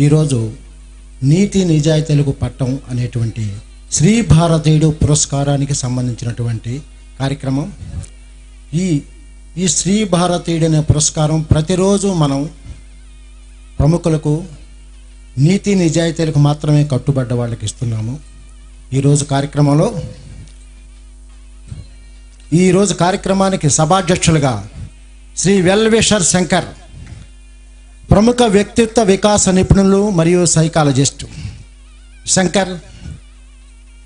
ఈరోజు నీతి నిజాయితీలకు పట్టం అనేటువంటి శ్రీ భారతీయుడు పురస్కారానికి సంబంధించినటువంటి కార్యక్రమం. ఈ శ్రీ భారతీయుడు అనే పురస్కారం ప్రతిరోజు మనం ప్రముఖులకు నీతి నిజాయితీలకు మాత్రమే కట్టుబడ్డ వాళ్ళకి ఇస్తున్నాము. ఈరోజు కార్యక్రమానికి సభాధ్యక్షులుగా శ్రీ వెల్విషర్ శంకర్, ప్రముఖ వ్యక్తిత్వ వికాస నిపుణులు మరియు సైకాలజిస్టు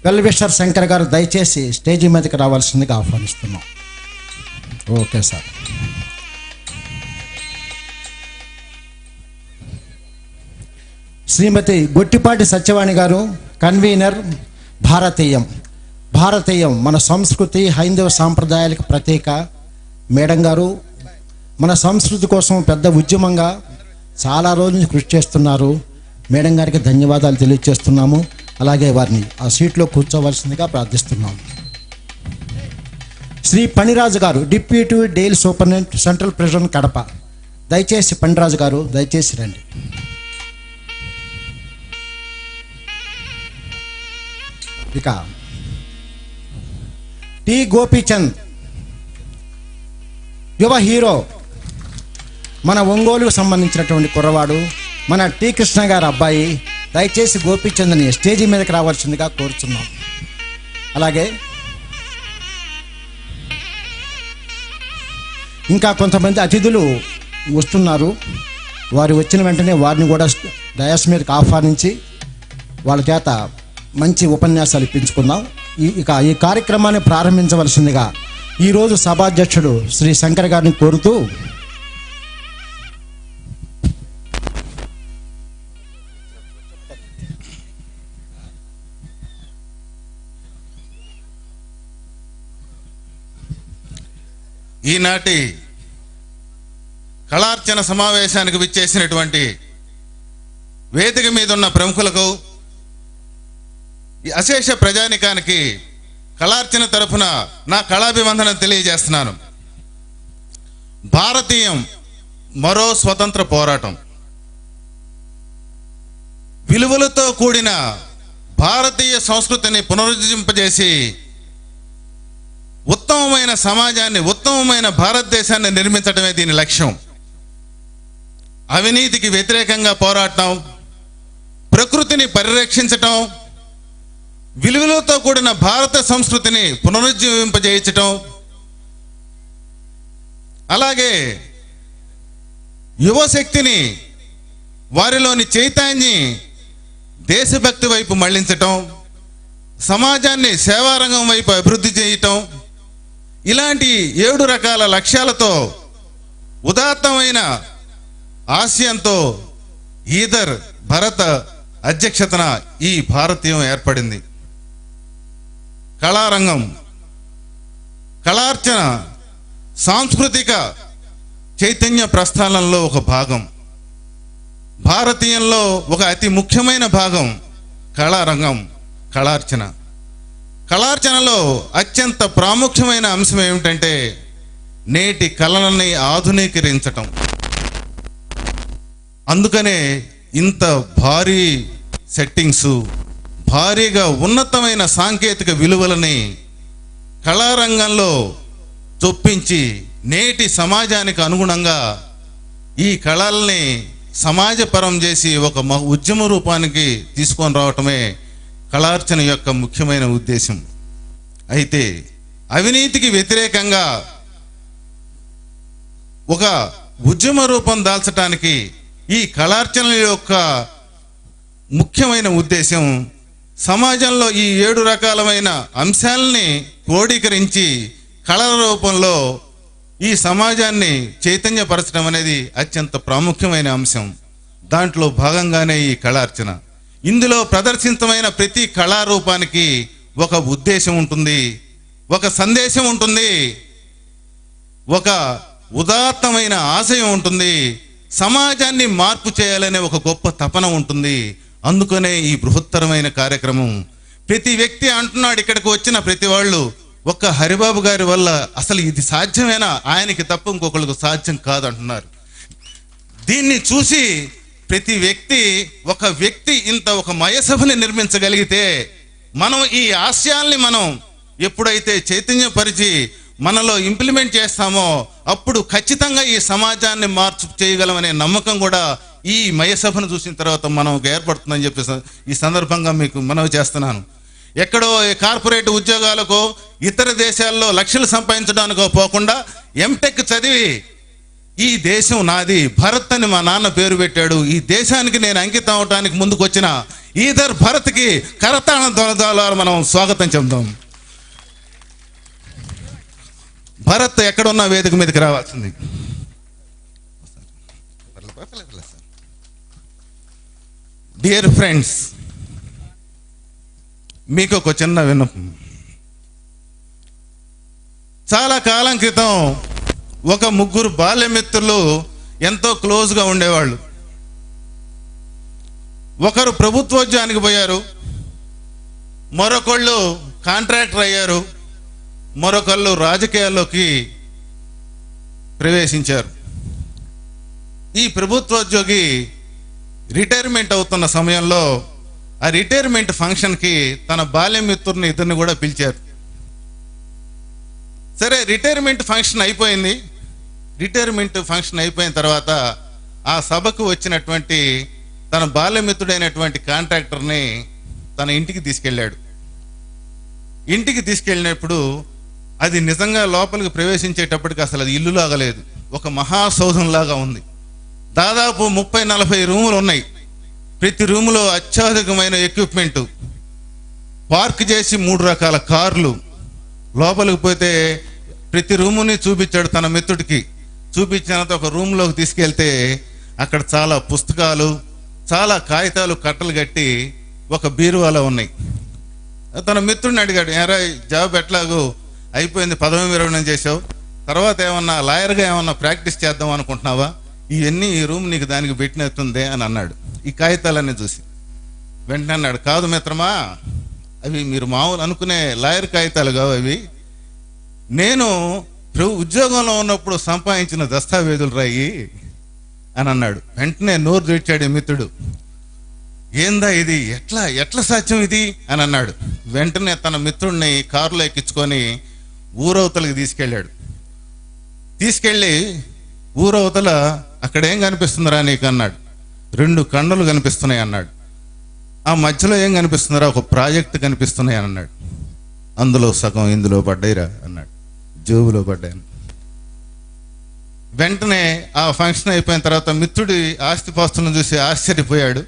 వెల్విషర్ శంకర్ గారు దయచేసి స్టేజీ మీదకి రావాల్సిందిగా ఆహ్వానిస్తున్నాం. Okay sir. శ్రీమతి గొట్టిపాటి సత్యవాణి గారు, కన్వీనర్, భారతీయం మన సంస్కృతి హైందవ సాంప్రదాయాలకు ప్రతీక. మేడం గారు మన సంస్కృతి కోసం పెద్ద ఉద్యమంగా చాలా రోజుల నుంచి కృషి చేస్తున్నారు. మేడం గారికి ధన్యవాదాలు తెలియజేస్తున్నాము. అలాగే వారిని ఆ సీట్లో కూర్చోవలసిందిగా ప్రార్థిస్తున్నాము. శ్రీ పనిరాజు గారు, deputy dial superintendent, central prison, Kadapa. దయచేసి పనిరాజు గారు దయచేసి రండి. ఇక టి గోపీచంద్, యువ హీరో, మన ఒంగోలుకు సంబంధించినటువంటి కుర్రవాడు, మన టి కృష్ణ గారి అబ్బాయి. దయచేసి గోపీచంద్ని స్టేజీ మీదకి రావాల్సిందిగా కోరుచున్నాం. అలాగే ఇంకా కొంతమంది అతిథులు వస్తున్నారు. వారు వచ్చిన వెంటనే వారిని కూడా డయాస్ మీదకి ఆహ్వానించి వాళ్ళ చేత మంచి ఉపన్యాసాలు ఇప్పించుకుందాం. ఇక ఈ కార్యక్రమాన్ని ప్రారంభించవలసిందిగా ఈరోజు సభాధ్యక్షుడు శ్రీ శంకర్ గారిని కోరుతూ, ఈనాటి కళార్చన సమావేశానికి విచ్చేసినటువంటి వేదిక మీద ఉన్న ప్రముఖులకు, అశేష ప్రజానికానికి కళార్చన తరఫున నా కళాభివందనం తెలియజేస్తున్నాను. భారతీయం మరో స్వతంత్ర పోరాటం. విలువలతో కూడిన భారతీయ సంస్కృతిని పునరుజ్జింపజేసి ఉత్తమమైన సమాజాన్ని, ఉత్తమమైన భారతదేశాన్ని నిర్మించడమే దీని లక్ష్యం. అవినీతికి వ్యతిరేకంగా పోరాటం, ప్రకృతిని పరిరక్షించటం, విలువలతో కూడిన భారత సంస్కృతిని పునరుజ్జీవింపజేయించటం, అలాగే యువశక్తిని, వారిలోని చైతన్యాన్ని దేశభక్తి వైపు మళ్లించటం, సమాజాన్ని సేవారంగం వైపు అభివృద్ధి చేయటం, ఇలాంటి 7 రకాల లక్ష్యాలతో ఉదాత్తమైన ఆశయంతో ఈదర్ భరత అధ్యక్షతన ఈ భారతీయం ఏర్పడింది. కళారంగం, కళార్చన సాంస్కృతిక చైతన్య ప్రస్థానంలో ఒక భాగం. భారతీయంలో ఒక అతి ముఖ్యమైన భాగం కళారంగం, కళార్చన. కళార్చనలో అత్యంత ప్రాముఖ్యమైన అంశం ఏమిటంటే నేటి కళలని ఆధునీకరించటం. అందుకనే ఇంత భారీ సెట్టింగ్స్, భారీగా ఉన్నతమైన సాంకేతిక విలువలని కళారంగంలో చొప్పించి నేటి సమాజానికి అనుగుణంగా ఈ కళల్ని సమాజపరం చేసి ఒక ఉద్యమ రూపానికి తీసుకొని రావటమే కళార్చన యొక్క ముఖ్యమైన ఉద్దేశం. అయితే అవినీతికి వ్యతిరేకంగా ఒక ఉద్యమ రూపం దాల్చడానికి ఈ కళార్చన యొక్క ముఖ్యమైన ఉద్దేశం సమాజంలో ఈ 7 రకాలమైన అంశాలని క్రోడీకరించి కళల రూపంలో ఈ సమాజాన్ని చైతన్యపరచడం అనేది అత్యంత ప్రాముఖ్యమైన అంశం. దాంట్లో భాగంగానే ఈ కళార్చన. ఇందులో ప్రదర్శితమైన ప్రతి కళారూపానికి ఒక ఉద్దేశం ఉంటుంది, ఒక సందేశం ఉంటుంది, ఒక ఉదాత్తమైన ఆశయం ఉంటుంది, సమాజాన్ని మార్పు చేయాలనే ఒక గొప్ప తపన ఉంటుంది. అందుకనే ఈ బృహత్తరమైన కార్యక్రమం. ప్రతి వ్యక్తి అంటున్నాడు, ఇక్కడికి వచ్చిన ప్రతి వాళ్ళు, ఒక్క హరిబాబు గారి వల్ల అసలు ఇది సాధ్యమేనా, ఆయనకి తప్ప ఇంకొకళ్ళకు సాధ్యం కాదంటున్నారు. దీన్ని చూసి ప్రతి వ్యక్తి ఒక మయసభని నిర్మించగలిగితే మనం ఈ ఆశయాల్ని మనం ఎప్పుడైతే చైతన్యపరిచి మనలో ఇంప్లిమెంట్ చేస్తామో అప్పుడు ఖచ్చితంగా ఈ సమాజాన్ని మార్పు చేయగలమనే నమ్మకం కూడా ఈ మయసభను చూసిన తర్వాత మనకు ఏర్పడుతుందని చెప్పి ఈ సందర్భంగా మీకు మనవి చేస్తున్నాను. ఎక్కడో కార్పొరేట్ ఉద్యోగాలకో ఇతర దేశాల్లో లక్షలు సంపాదించడానికో పోకుండా ఎంటెక్ చదివి ఈ దేశం నాది, భరత్ అని మా నాన్న పేరు పెట్టాడు, ఈ దేశానికి నేను అంకితం అవడానికి ముందుకు వచ్చిన ఈధర్ భరత్కి కరతాళం ద్వారా మనం స్వాగతం చెప్దాం. భరత్ ఎక్కడున్న వేదిక మీదకి రావాల్సింది. డియర్ ఫ్రెండ్స్, మీకు ఒక చిన్న విన్నపం. చాలా కాలం క్రితం ఒక ముగ్గురు బాల్యమిత్రులు ఎంతో క్లోజ్గా ఉండేవాళ్ళు. ఒకరు ప్రభుత్వోద్యోగానికి పోయారు, మరొకళ్ళు కాంట్రాక్టర్ అయ్యారు, మరొకళ్ళు రాజకీయాల్లోకి ప్రవేశించారు. ఈ ప్రభుత్వోద్యోగి రిటైర్మెంట్ అవుతున్న సమయంలో ఆ రిటైర్మెంట్ ఫంక్షన్కి తన బాల్యమిత్రుని ఇద్దరిని కూడా పిలిచారు. సరే, రిటైర్మెంట్ ఫంక్షన్ అయిపోయింది. రిటైర్మెంట్ ఫంక్షన్ అయిపోయిన తర్వాత ఆ సభకు వచ్చినటువంటి తన బాల్యమిత్రుడైనటువంటి కాంట్రాక్టర్ని తన ఇంటికి తీసుకెళ్ళాడు. ఇంటికి తీసుకెళ్ళినప్పుడు అది నిజంగా లోపలికి ప్రవేశించేటప్పటికి అసలు అది ఇల్లులాగా లేదు, ఒక మహాసౌధంలాగా ఉంది. దాదాపు 30-40 రూములు ఉన్నాయి. ప్రతి రూములో అత్యాధునికమైన ఎక్విప్మెంటు, పార్క్ చేసి 3 రకాల కార్లు. లోపలికి పోతే ప్రతి రూముని చూపించాడు తన మిత్రుడికి. చూపించినంత ఒక రూమ్లోకి తీసుకెళ్తే అక్కడ చాలా పుస్తకాలు, చాలా కాగితాలు కట్టలు కట్టి ఒక బీరువాలో ఉన్నాయి. తన మిత్రుడిని అడిగాడు, ఏరా జాబ్ ఎట్లాగో అయిపోయింది, పదవి విరమణ చేసావు, తర్వాత ఏమన్నా లాయర్గా ఏమన్నా ప్రాక్టీస్ చేద్దాం అనుకుంటున్నావా, ఇవన్నీ ఈ రూమ్ నీకు దానికి పెట్టినట్టుందే అని అన్నాడు. ఈ కాగితాలన్నీ చూసి వెంటనే అన్నాడు, కాదు మిత్రమా, అవి మీరు మామూలు అనుకునే లాయర్ కాగితాలు కావు, అవి నేను ఉద్యోగంలో ఉన్నప్పుడు సంపాదించిన దస్తావేజులు రాయి అని అన్నాడు. వెంటనే నోరు తెచ్చాడు మిత్రుడు. ఏందా ఇది, ఎట్లా సాధ్యం ఇది అని అన్నాడు. వెంటనే తన మిత్రుడిని కారులో ఎక్కించుకొని ఊరవతలకి తీసుకెళ్ళాడు. తీసుకెళ్ళి ఊరవతల అక్కడ ఏం కనిపిస్తుందిరా నీకు అన్నాడు. 2 కొండలు కనిపిస్తున్నాయి అన్నాడు. ఆ మధ్యలో ఏం కనిపిస్తుందిరా, ఒక ప్రాజెక్ట్ కనిపిస్తున్నాయి అని అన్నాడు. అందులో సగం ఇందులో పడ్డాయిరా అన్నాడు, జోబులో పడ్డాయి. వెంటనే ఆ ఫంక్షన్ అయిపోయిన తర్వాత మిత్రుడి ఆస్తిపాస్తులను చూసి ఆశ్చర్యపోయాడు.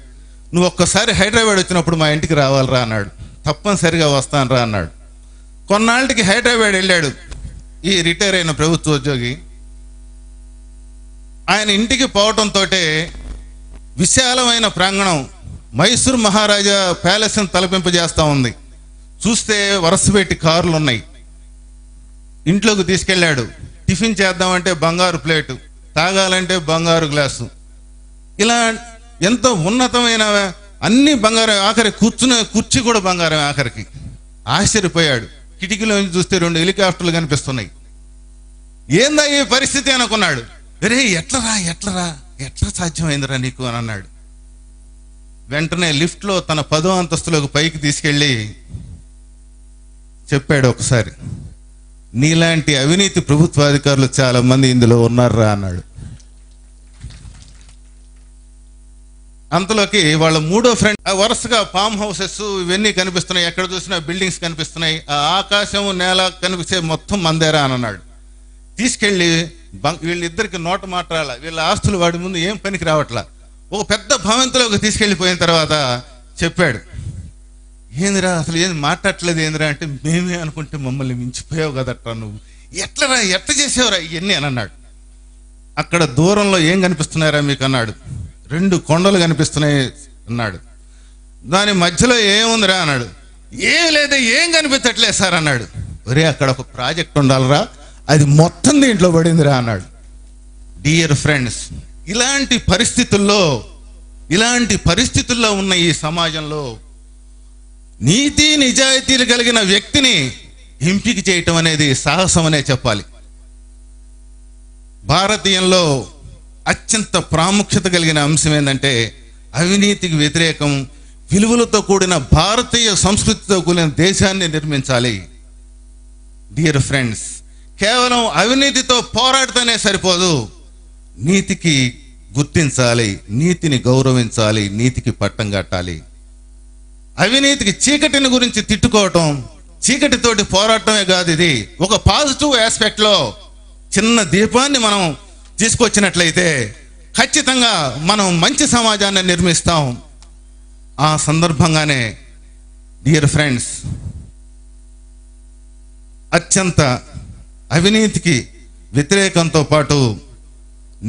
నువ్వు ఒక్కసారి హైదరాబాద్ వచ్చినప్పుడు మా ఇంటికి రావాలిరా అన్నాడు. తప్పనిసరిగా వస్తాను రా అన్నాడు. కొన్నాళ్ళకి హైదరాబాద్ వెళ్ళాడు ఈ రిటైర్ అయిన ప్రభుత్వ ఉద్యోగి. ఆయన ఇంటికి పోవటంతో విశాలమైన ప్రాంగణం, మైసూర్ మహారాజా ప్యాలెస్ని తలపింపజేస్తూ ఉంది. చూస్తే వరుసపెట్టి కార్లు ఉన్నాయి. ఇంట్లోకి తీసుకెళ్ళాడు. టిఫిన్ చేద్దామంటే బంగారు ప్లేటు, తాగాలంటే బంగారు గ్లాసు, ఇలా ఎంతో ఉన్నతమైన అన్ని బంగారం. ఆఖరి కూర్చునే కుర్చీ కూడా బంగారం ఆఖరికి. ఆశ్చర్యపోయాడు. కిటికీలో చూస్తే 2 హెలికాప్టర్లు కనిపిస్తున్నాయి. ఏందా ఈ పరిస్థితి అనుకున్నాడు. అరే ఎట్లా సాధ్యమైందిరా నీకు అని అన్నాడు. వెంటనే లిఫ్ట్లో తన 10వ అంతస్తులోకి పైకి తీసుకెళ్ళి చెప్పాడు, ఒకసారి నీలాంటి అవినీతి ప్రభుత్వాధికారులు చాలా మంది ఇందులో ఉన్నారా అన్నాడు. అంతలోకి వాళ్ళ 3వ ఫ్రెండ్, వరుసగా ఫామ్ హౌసెస్ ఇవన్నీ కనిపిస్తున్నాయి, ఎక్కడ చూసినా బిల్డింగ్స్ కనిపిస్తున్నాయి, ఆ ఆకాశం నేల కనిపిస్తే మొత్తం మందేరా అని అన్నాడు. తీసుకెళ్ళి వీళ్ళిద్దరికి నోట మాట్లాడాల, వీళ్ళ ఆస్తులు వాడి ముందు ఏం పనికి రావట్లా. ఒక పెద్ద భవంతిలోకి తీసుకెళ్ళిపోయిన తర్వాత చెప్పాడు, ఏందిరా అసలు ఏం మాట్లాడట్లేదు ఏందిరా అంటే, మేమే అనుకుంటే మమ్మల్ని మించిపోయావు కదట్రా నువ్వు, ఎట్లా చేసావురా ఇవన్నీ అని అన్నాడు. అక్కడ దూరంలో ఏం కనిపిస్తున్నారా మీకు అన్నాడు. 2 కొండలు కనిపిస్తున్నాయి అన్నాడు. దాని మధ్యలో ఏముందిరా అన్నాడు. ఏం లేదా, ఏం కనిపించట్లేదు సార్ అన్నాడు. ఒరే అక్కడ ఒక ప్రాజెక్ట్ ఉండాలిరా, అది మొత్తం దీంట్లో పడిందిరా అన్నాడు. డియర్ ఫ్రెండ్స్, ఇలాంటి పరిస్థితుల్లో ఉన్న ఈ సమాజంలో నీతి నిజాయితీలు కలిగిన వ్యక్తిని ఎంపిక చేయటం అనేది సాహసం అనే చెప్పాలి. భారతీయంలో అత్యంత ప్రాముఖ్యత కలిగిన అంశం ఏంటంటే అవినీతికి వ్యతిరేకం, విలువలతో కూడిన భారతీయ సంస్కృతితో కూడిన దేశాన్ని నిర్మించాలి. డియర్ ఫ్రెండ్స్, కేవలం అవినీతితో పోరాడితేనే సరిపోదు. నీతికి గుర్తించాలి, నీతిని గౌరవించాలి, నీతికి పట్టం కట్టాలి. అవినీతికి చీకటిని గురించి తిట్టుకోవటం, చీకటితోటి పోరాటమే కాదు. ఇది ఒక పాజిటివ్ ఆస్పెక్ట్లో చిన్న దీపాన్ని మనం తీసుకొచ్చినట్లయితే ఖచ్చితంగా మనం మంచి సమాజాన్ని నిర్మిస్తాం. ఆ సందర్భంగానే డియర్ ఫ్రెండ్స్, అత్యంత అవినీతికి వ్యతిరేకంతో పాటు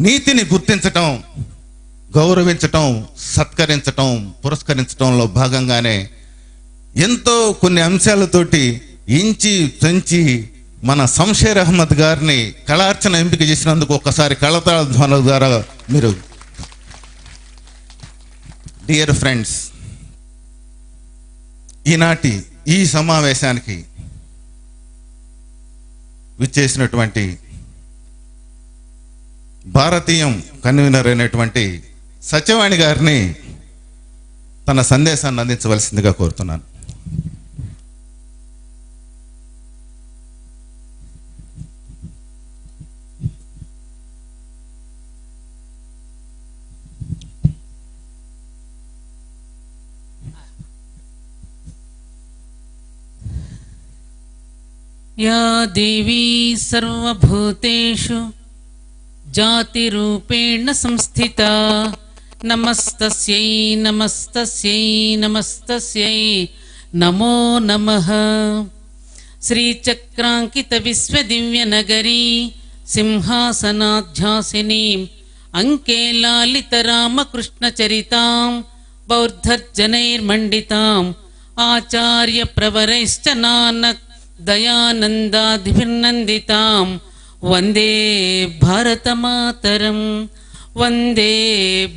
నీతిని గుర్తించటం, గౌరవించటం, సత్కరించటం, పురస్కరించటంలో భాగంగానే ఎంతో కొన్ని అంశాలతోటి ఇంచి పెంచి మన శంషేర్ అహ్మద్ గారిని కళార్చన ఎంపిక చేసినందుకు ఒక్కసారి కళతాళ ధ్వనుల ద్వారా మీరు. డియర్ ఫ్రెండ్స్, ఈనాటి ఈ సమావేశానికి విచ్చేసినటువంటి భారతీయం కన్వీనర్ అయినటువంటి సత్యవాణి గారిని తన సందేశాన్ని అందించవలసిందిగా కోరుతున్నాను. या देवी सर्वभूतेषु जातिरूपेण संस्थिता नमस्तस्यै नमस्तस्यै नमस्तस्यै नमो नमः। श्रीचक्राङ्कितविश्वदिव्यनगरी सिंहासनाध्यासिनीम् अङ्केलालितरामकृष्णचरितां बौद्धजनैर्मण्डिताम् आचार्यप्रवरैश्च नानक दयानन्दाधिभिर्नन्दितां वन्दे भारतमातरं वन्दे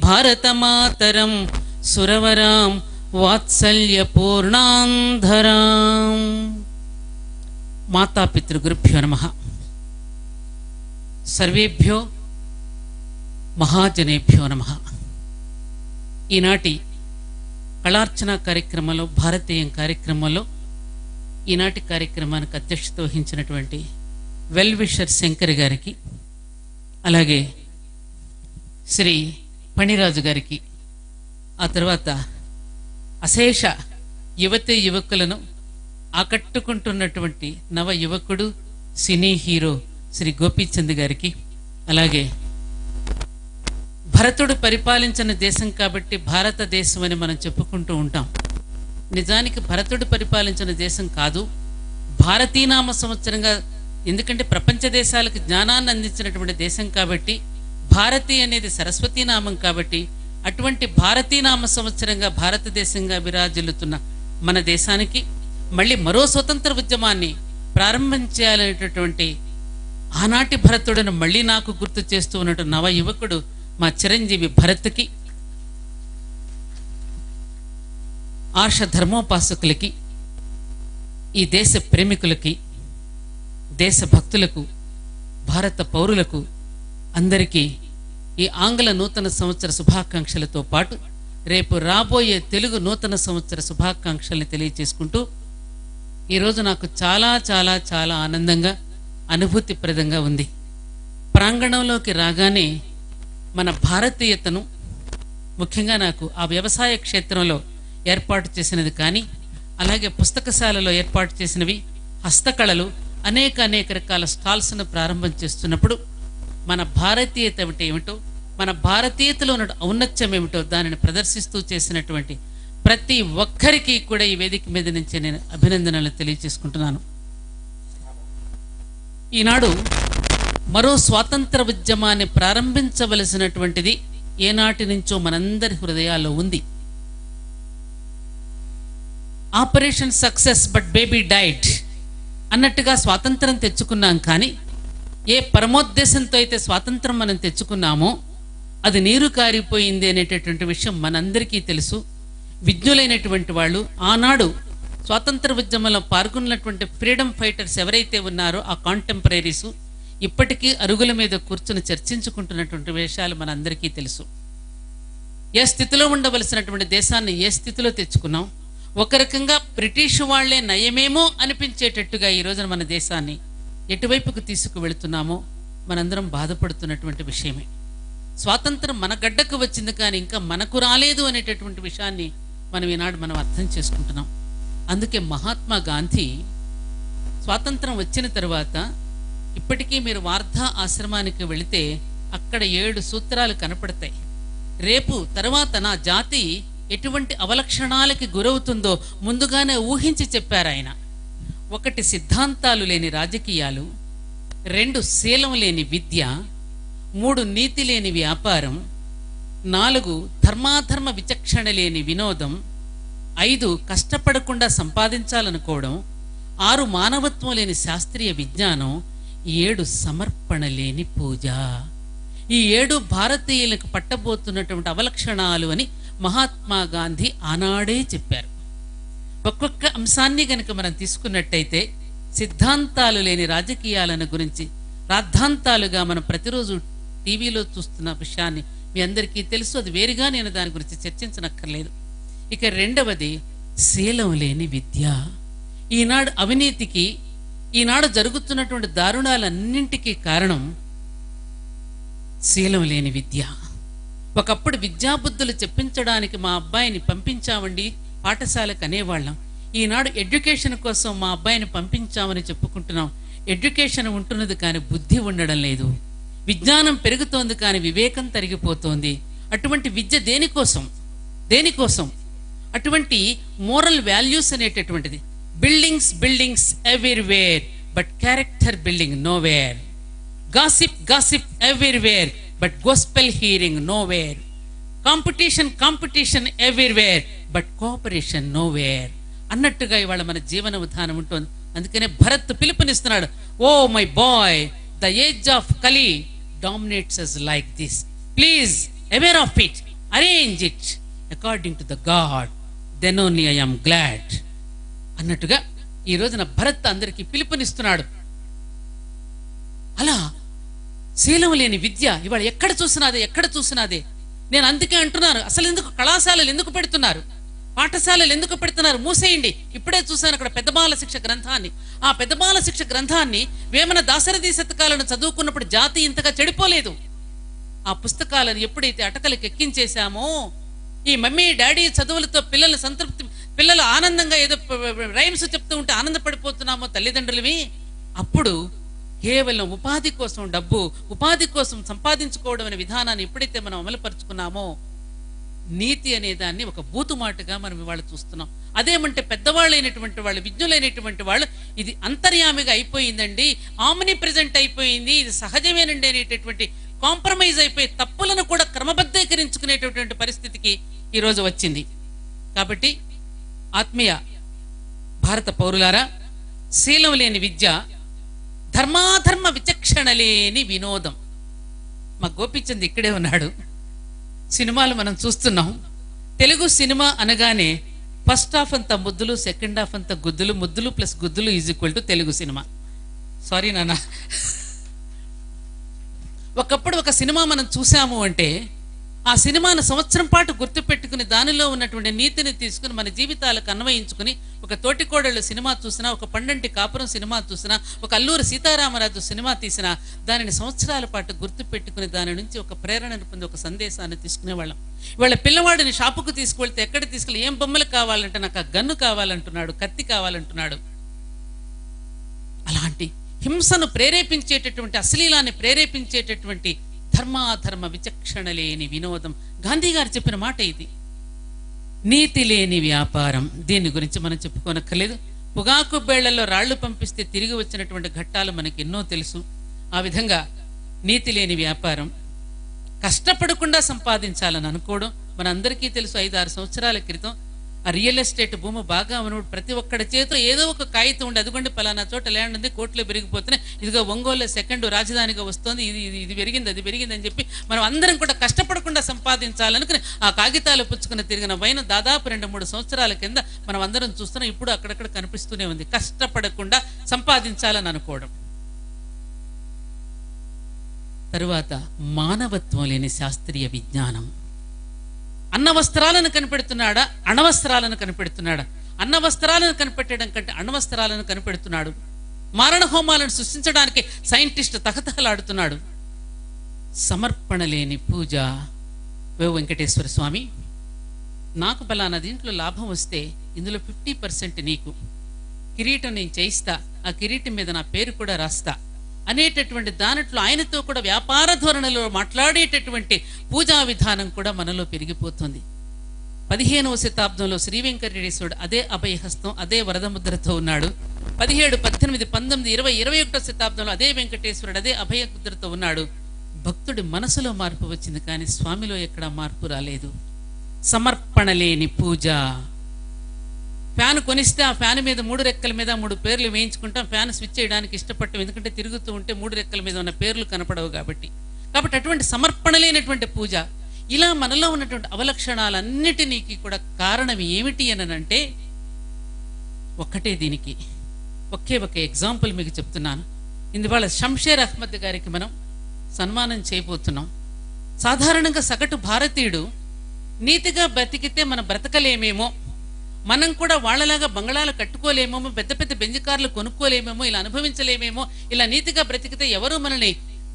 भारतमातरं सुरवरां वात्सल्यपूर्णान्धरां। मातापितृगुरुभ्यो नमः। सर्वेभ्यो महाजनेभ्यो नमः। ఈనాటి కళార్చన కార్యక్రమంలో, భారతీయం కార్యక్రమంలో ఈనాటి కార్యక్రమానికి అధ్యక్షత వహించినటువంటి వెల్ విషర్ శంకర్ గారికి, అలాగే శ్రీ పణిరాజు గారికి, ఆ తర్వాత అశేష యువతి యువకులను ఆకట్టుకుంటున్నటువంటి నవ యువకుడు సినీ హీరో శ్రీ గోపీచంద్ గారికి, అలాగే భరతుడు పరిపాలించిన దేశం కాబట్టి భారతదేశం అని మనం చెప్పుకుంటూ ఉంటాం. నిజానికి భరతుడు పరిపాలించిన దేశం కాదు, భారతీనామ సంవత్సరంగా, ఎందుకంటే ప్రపంచ దేశాలకు జ్ఞానాన్ని అందించినటువంటి దేశం కాబట్టి, భారతి అనేది సరస్వతీ నామం కాబట్టి, అటువంటి భారతీనామ సంవత్సరంగా భారతదేశంగా విరాజిల్లుతున్న మన దేశానికి మళ్ళీ మరో స్వతంత్ర ఉద్యమాన్ని ప్రారంభం చేయాలనేటటువంటి ఆనాటి భరతుడును మళ్ళీ నాకు గుర్తు చేస్తూ ఉన్నట్టు నవ యువకుడు మా చిరంజీవి భరత్కి, ఆర్ష ధర్మోపాసకులకి, ఈ దేశ ప్రేమికులకి, దేశభక్తులకు, భారత పౌరులకు అందరికీ ఈ ఆంగ్ల నూతన సంవత్సర శుభాకాంక్షలతో పాటు రేపు రాబోయే తెలుగు నూతన సంవత్సర శుభాకాంక్షల్ని తెలియచేసుకుంటూ, ఈరోజు నాకు చాలా చాలా చాలా ఆనందంగా, అనుభూతిప్రదంగా ఉంది. ప్రాంగణంలోకి రాగానే మన భారతీయతను, ముఖ్యంగా నాకు ఆ వ్యవసాయ క్షేత్రంలో ఏర్పాటు చేసినది కానీ, అలాగే పుస్తకశాలలో ఏర్పాటు చేసినవి, హస్తకళలు, అనేక రకాల స్టాల్స్ను ప్రారంభం చేస్తున్నప్పుడు మన భారతీయత ఏమిటో, మన భారతీయతలో ఉన్న ఔన్నత్యం ఏమిటో దానిని ప్రదర్శిస్తూ చేసినటువంటి ప్రతి ఒక్కరికి కూడా ఈ వేదిక మీద నుంచి నేను అభినందనలు తెలియజేసుకుంటున్నాను. ఈనాడు మరో స్వాతంత్ర ఉద్యమాన్ని ప్రారంభించవలసినటువంటిది ఏనాటి నుంచో మనందరి హృదయాల్లో ఉంది. Operation success but baby died అన్నట్టుగా స్వాతంత్రం తెచ్చుకున్నాం. కానీ ఏ పరమోద్దేశంతో అయితే స్వాతంత్రం మనం తెచ్చుకున్నామో అది నీరు కారిపోయింది అనేటటువంటి విషయం మనందరికీ తెలుసు. విజ్ఞులైనటువంటి వాళ్ళు, ఆనాడు స్వాతంత్ర ఉద్యమంలో పాల్గొన్నటువంటి ఫ్రీడమ్ ఫైటర్స్ ఎవరైతే ఉన్నారో ఆ కాంటెంపరీసు ఇప్పటికీ అరుగుల మీద కూర్చుని చర్చించుకుంటున్నటువంటి విషయాలు మనందరికీ తెలుసు. ఏ స్థితిలో ఉండవలసినటువంటి దేశాన్ని ఏ స్థితిలో తెచ్చుకున్నాం. ఒక రకంగా బ్రిటిష్ వాళ్లే నయమేమో అనిపించేటట్టుగా ఈ రోజున మన దేశాన్ని ఎటువైపుకు తీసుకువెళుతున్నామో మనందరం బాధపడుతున్నటువంటి విషయమే. స్వాతంత్రం మన గడ్డకు వచ్చింది కానీ ఇంకా మనకు రాలేదు అనేటటువంటి విషయాన్ని ఈనాడు అర్థం చేసుకుంటున్నాం. అందుకే మహాత్మా గాంధీ స్వాతంత్రం వచ్చిన తర్వాత ఇప్పటికీ మీరు వార్ధా ఆశ్రమానికి వెళితే అక్కడ 7 సూత్రాలు కనపడతాయి. రేపు తర్వాత నా జాతి ఎటువంటి అవలక్షణాలకి గురవుతుందో ముందుగానే ఊహించి చెప్పారు ఆయన. 1 సిద్ధాంతాలు లేని రాజకీయాలు, 2 శీలం లేని విద్య, 3 నీతి లేని వ్యాపారం, 4 ధర్మాధర్మ విచక్షణ లేని వినోదం, 5 కష్టపడకుండా సంపాదించాలనుకోవడం, 6 మానవత్వం లేని శాస్త్రీయ విజ్ఞానం, 7 సమర్పణ లేని పూజ. ఈ 7 భారతీయులకు పట్టబోతున్నటువంటి అవలక్షణాలు అని మహాత్మా గాంధీ ఆనాడే చెప్పారు. ఒక్కొక్క అంశాన్ని గనుక మనం తీసుకున్నట్టయితే సిద్ధాంతాలు లేని రాజకీయాలను గురించి రాద్ధాంతాలుగా మనం ప్రతిరోజు టీవీలో చూస్తున్న విషయాన్ని మీ అందరికీ తెలుసు. అది వేరుగా నేను దాని గురించి చర్చించనక్కర్లేదు. ఇక 2వది శీలం లేని విద్య. ఈనాడు అవినీతికి, ఈనాడు జరుగుతున్నటువంటి దారుణాలన్నింటికీ కారణం శీలం లేని విద్య. ఒకప్పుడు విద్యాబుద్ధులు చెప్పించడానికి మా అబ్బాయిని పంపించామండి పాఠశాలకు అనేవాళ్ళం. ఈనాడు ఎడ్యుకేషన్ కోసం మా అబ్బాయిని పంపించామని చెప్పుకుంటున్నాం. ఎడ్యుకేషన్ ఉంటున్నది కానీ బుద్ధి ఉండడం లేదు. విజ్ఞానం పెరుగుతోంది కానీ వివేకం తరిగిపోతోంది. అటువంటి విద్య దేనికోసం? అటువంటి మోరల్ వాల్యూస్ అనేటటువంటిది. Buildings everywhere but character building nowhere. Gossip everywhere but gospel hearing nowhere. Competition everywhere but cooperation nowhere అన్నట్టుగా ఇవాళ మన జీవన విధానం ఉంటుంది. అందుకనే భరత్ పిలుపునిస్తున్నాడు, oh my boy, the age of Kali dominates us like this. Please aware of it, arrange it according to the God, then only I am glad అన్నట్టుగా ఈ రోజున భరత్ అందరికీ పిలుపునిస్తున్నాడు. అలా శీలం లేని విద్య ఇవాళ ఎక్కడ చూసినాదే. నేను అందుకే అంటున్నాను, అసలు ఎందుకు కళాశాలలు ఎందుకు పెడుతున్నారు, పాఠశాలలు ఎందుకు పెడుతున్నారు? మూసేయండి. ఇప్పుడే చూశాను అక్కడ పెద్ద బాల శిక్ష గ్రంథాన్ని. ఆ పెద్ద బాల శిక్ష గ్రంథాన్ని వేమన దాశరథి శతకాలను చదువుకున్నప్పుడు జాతి ఇంతగా చెడిపోలేదు. ఆ పుస్తకాలను ఎప్పుడైతే అటకలకు ఎక్కించేశామో, ఈ మమ్మీ డాడీ చదువులతో పిల్లలు ఆనందంగా ఏదో రైమ్స్ చెప్తూ ఉంటే ఆనందపడిపోతున్నామో తల్లిదండ్రులవి, అప్పుడు కేవలం ఉపాధి కోసం డబ్బు, ఉపాధి కోసం సంపాదించుకోవడం అనే విధానాన్ని ఎప్పుడైతే మనం అమలుపరుచుకున్నామో, నీతి అనే దాన్ని ఒక బూతుమాటగా మనం ఇవాళ చూస్తున్నాం. అదేమంటే పెద్దవాళ్ళైనటువంటి వాళ్ళు, విజ్ఞులైనటువంటి వాళ్ళు, ఇది అంతర్యామిగా అయిపోయిందండి, ఆమ్ని ప్రెజెంట్ అయిపోయింది, ఇది సహజమేనండి అనేటటువంటి కాంప్రమైజ్ అయిపోయి తప్పులను కూడా క్రమబద్ధీకరించుకునేటటువంటి పరిస్థితికి ఈరోజు వచ్చింది. కాబట్టి ఆత్మీయ భారత పౌరులారా, శీలం లేని విద్య, ధర్మాధర్మ విచక్షణ లేని వినోదం. మా గోపిచంద్ ఇక్కడే ఉన్నాడు. సినిమాలు మనం చూస్తున్నాం. తెలుగు సినిమా అనగానే ఫస్ట్ హాఫ్ అంతా ముద్దులు, సెకండ్ హాఫ్ అంతా గుద్దులు, ముద్దులు ప్లస్ గుద్దులు ఈజ్ = తెలుగు సినిమా. సారీ నాన్న. ఒకప్పుడు ఒక సినిమా మనం చూసాము అంటే ఆ సినిమాను సంవత్సరం పాటు గుర్తుపెట్టుకుని దానిలో ఉన్నటువంటి నీతిని తీసుకుని మన జీవితాలకు అన్వయించుకుని, ఒక తోటికోడళ్ళు సినిమా చూసినా, ఒక పండంటి కాపురం సినిమా చూసినా, ఒక అల్లూరి సీతారామరాజు సినిమా తీసినా దానిని సంవత్సరాల పాటు గుర్తుపెట్టుకుని దాని నుంచి ఒక ప్రేరణను పొంది ఒక సందేశాన్ని తీసుకునేవాళ్ళం. ఇవాళ పిల్లవాడిని షాపుకు తీసుకువెళ్తే ఎక్కడ తీసుకెళ్ళి ఏం బొమ్మలు కావాలంటే నాకు ఆ గన్ను కావాలంటున్నాడు, కత్తి కావాలంటున్నాడు. అలాంటి హింసను ప్రేరేపించేటటువంటి, అశ్లీలాన్ని ప్రేరేపించేటటువంటి ధర్మాధర్మ విచక్షణ లేని వినోదం. గాంధీ గారు చెప్పిన మాట ఇది. నీతి లేని వ్యాపారం, దీని గురించి మనం చెప్పుకోనక్కర్లేదు. పొగాకు బేళ్లలో రాళ్లు పంపిస్తే తిరిగి వచ్చినటువంటి ఘట్టాలు మనకి ఎన్నో తెలుసు. ఆ విధంగా నీతి లేని వ్యాపారం, కష్టపడకుండా సంపాదించాలని అనుకోవడం మనందరికీ తెలుసు. 5-6 సంవత్సరాల క్రితం ఆ రియల్ ఎస్టేట్ భూమి బాగా ఉన్నప్పుడు ప్రతి ఒక్కడి చేతిలో ఏదో ఒక కాగితం ఉండి, అదిగోండి పలానా చోట ల్యాండ్ ఉంది, కోట్లు పెరిగిపోతున్నాయి, ఇదిగో ఒంగోలు సెకండ్ రాజధానిగా వస్తుంది, ఇది పెరిగింది, అది పెరిగింది అని చెప్పి మనం అందరం కూడా కష్టపడకుండా సంపాదించాలనుకుని ఆ కాగితాలు పుచ్చుకుని తిరిగిన వైన దాదాపు 2-3 సంవత్సరాల కింద మనం అందరం చూస్తున్నాం. ఇప్పుడు అక్కడక్కడ కనిపిస్తూనే ఉంది. కష్టపడకుండా సంపాదించాలని అనుకోవడం. తరువాత మానవత్వం లేని శాస్త్రీయ విజ్ఞానం. అన్నవస్త్రాలను కనిపెడుతున్నాడా, అణవస్త్రాలను కనిపెడుతున్నాడా? అన్నవస్త్రాలను కనిపెట్టడం కంటే అణవస్త్రాలను కనిపెడుతున్నాడు. మారణ హోమాలను సృష్టించడానికి సైంటిస్ట్ తహతహలాడుతున్నాడు. సమర్పణ లేని పూజ. ఓ వెంకటేశ్వర స్వామి, నాకు బలానా దీంట్లో లాభం వస్తే ఇందులో 50% నీకు, కిరీటం నేను చేయిస్తా, ఆ కిరీటం మీద నా పేరు కూడా రాస్తా అనేటటువంటి దానిట్లో ఆయనతో కూడా వ్యాపార ధోరణిలో మాట్లాడేటటువంటి పూజా విధానం కూడా మనలో పెరిగిపోతుంది. 15వ శతాబ్దంలో శ్రీ వెంకటేశ్వరుడు అదే అభయహస్తం, అదే వరదముద్రతో ఉన్నాడు. 17, 18, 19, 20, 21వ శతాబ్దంలో అదే వెంకటేశ్వరుడు అదే అభయముద్రతో ఉన్నాడు. భక్తుడి మనసులో మార్పు వచ్చింది, కానీ స్వామిలో ఎక్కడా మార్పు రాలేదు. సమర్పణ లేని పూజ. ఫ్యాన్ కొనిస్తే ఆ ఫ్యాన్ మీద 3 రెక్కల మీద 3 పేర్లు వేయించుకుంటాం. ఫ్యాన్ స్విచ్ చేయడానికి ఇష్టపడటం, ఎందుకంటే తిరుగుతూ ఉంటే 3 రెక్కల మీద ఉన్న పేర్లు కనపడవు కాబట్టి. అటువంటి సమర్పణ లేనటువంటి పూజ. ఇలా మనలో ఉన్నటువంటి అవలక్షణాలన్నిటినీ కూడా కారణం ఏమిటి అనంటే ఒక్కటే. దీనికి ఒకే ఒక ఎగ్జాంపుల్ మీకు చెప్తున్నాను. ఇందువల్ల షంషేర్ అహ్మద్ గారికి మనం సన్మానం చేయబోతున్నాం. సాధారణంగా సగటు భారతీయుడు నీతిగా బ్రతికితే మనం బ్రతకలేమేమో, మనం కూడా వాళ్ళలాగా బంగళాలు కట్టుకోలేమేమో, పెద్ద పెద్ద బెంజికార్లు కొనుక్కోలేమేమో, ఇలా అనుభవించలేమేమో, ఇలా నీతిగా బ్రతికితే ఎవరు మనల్ని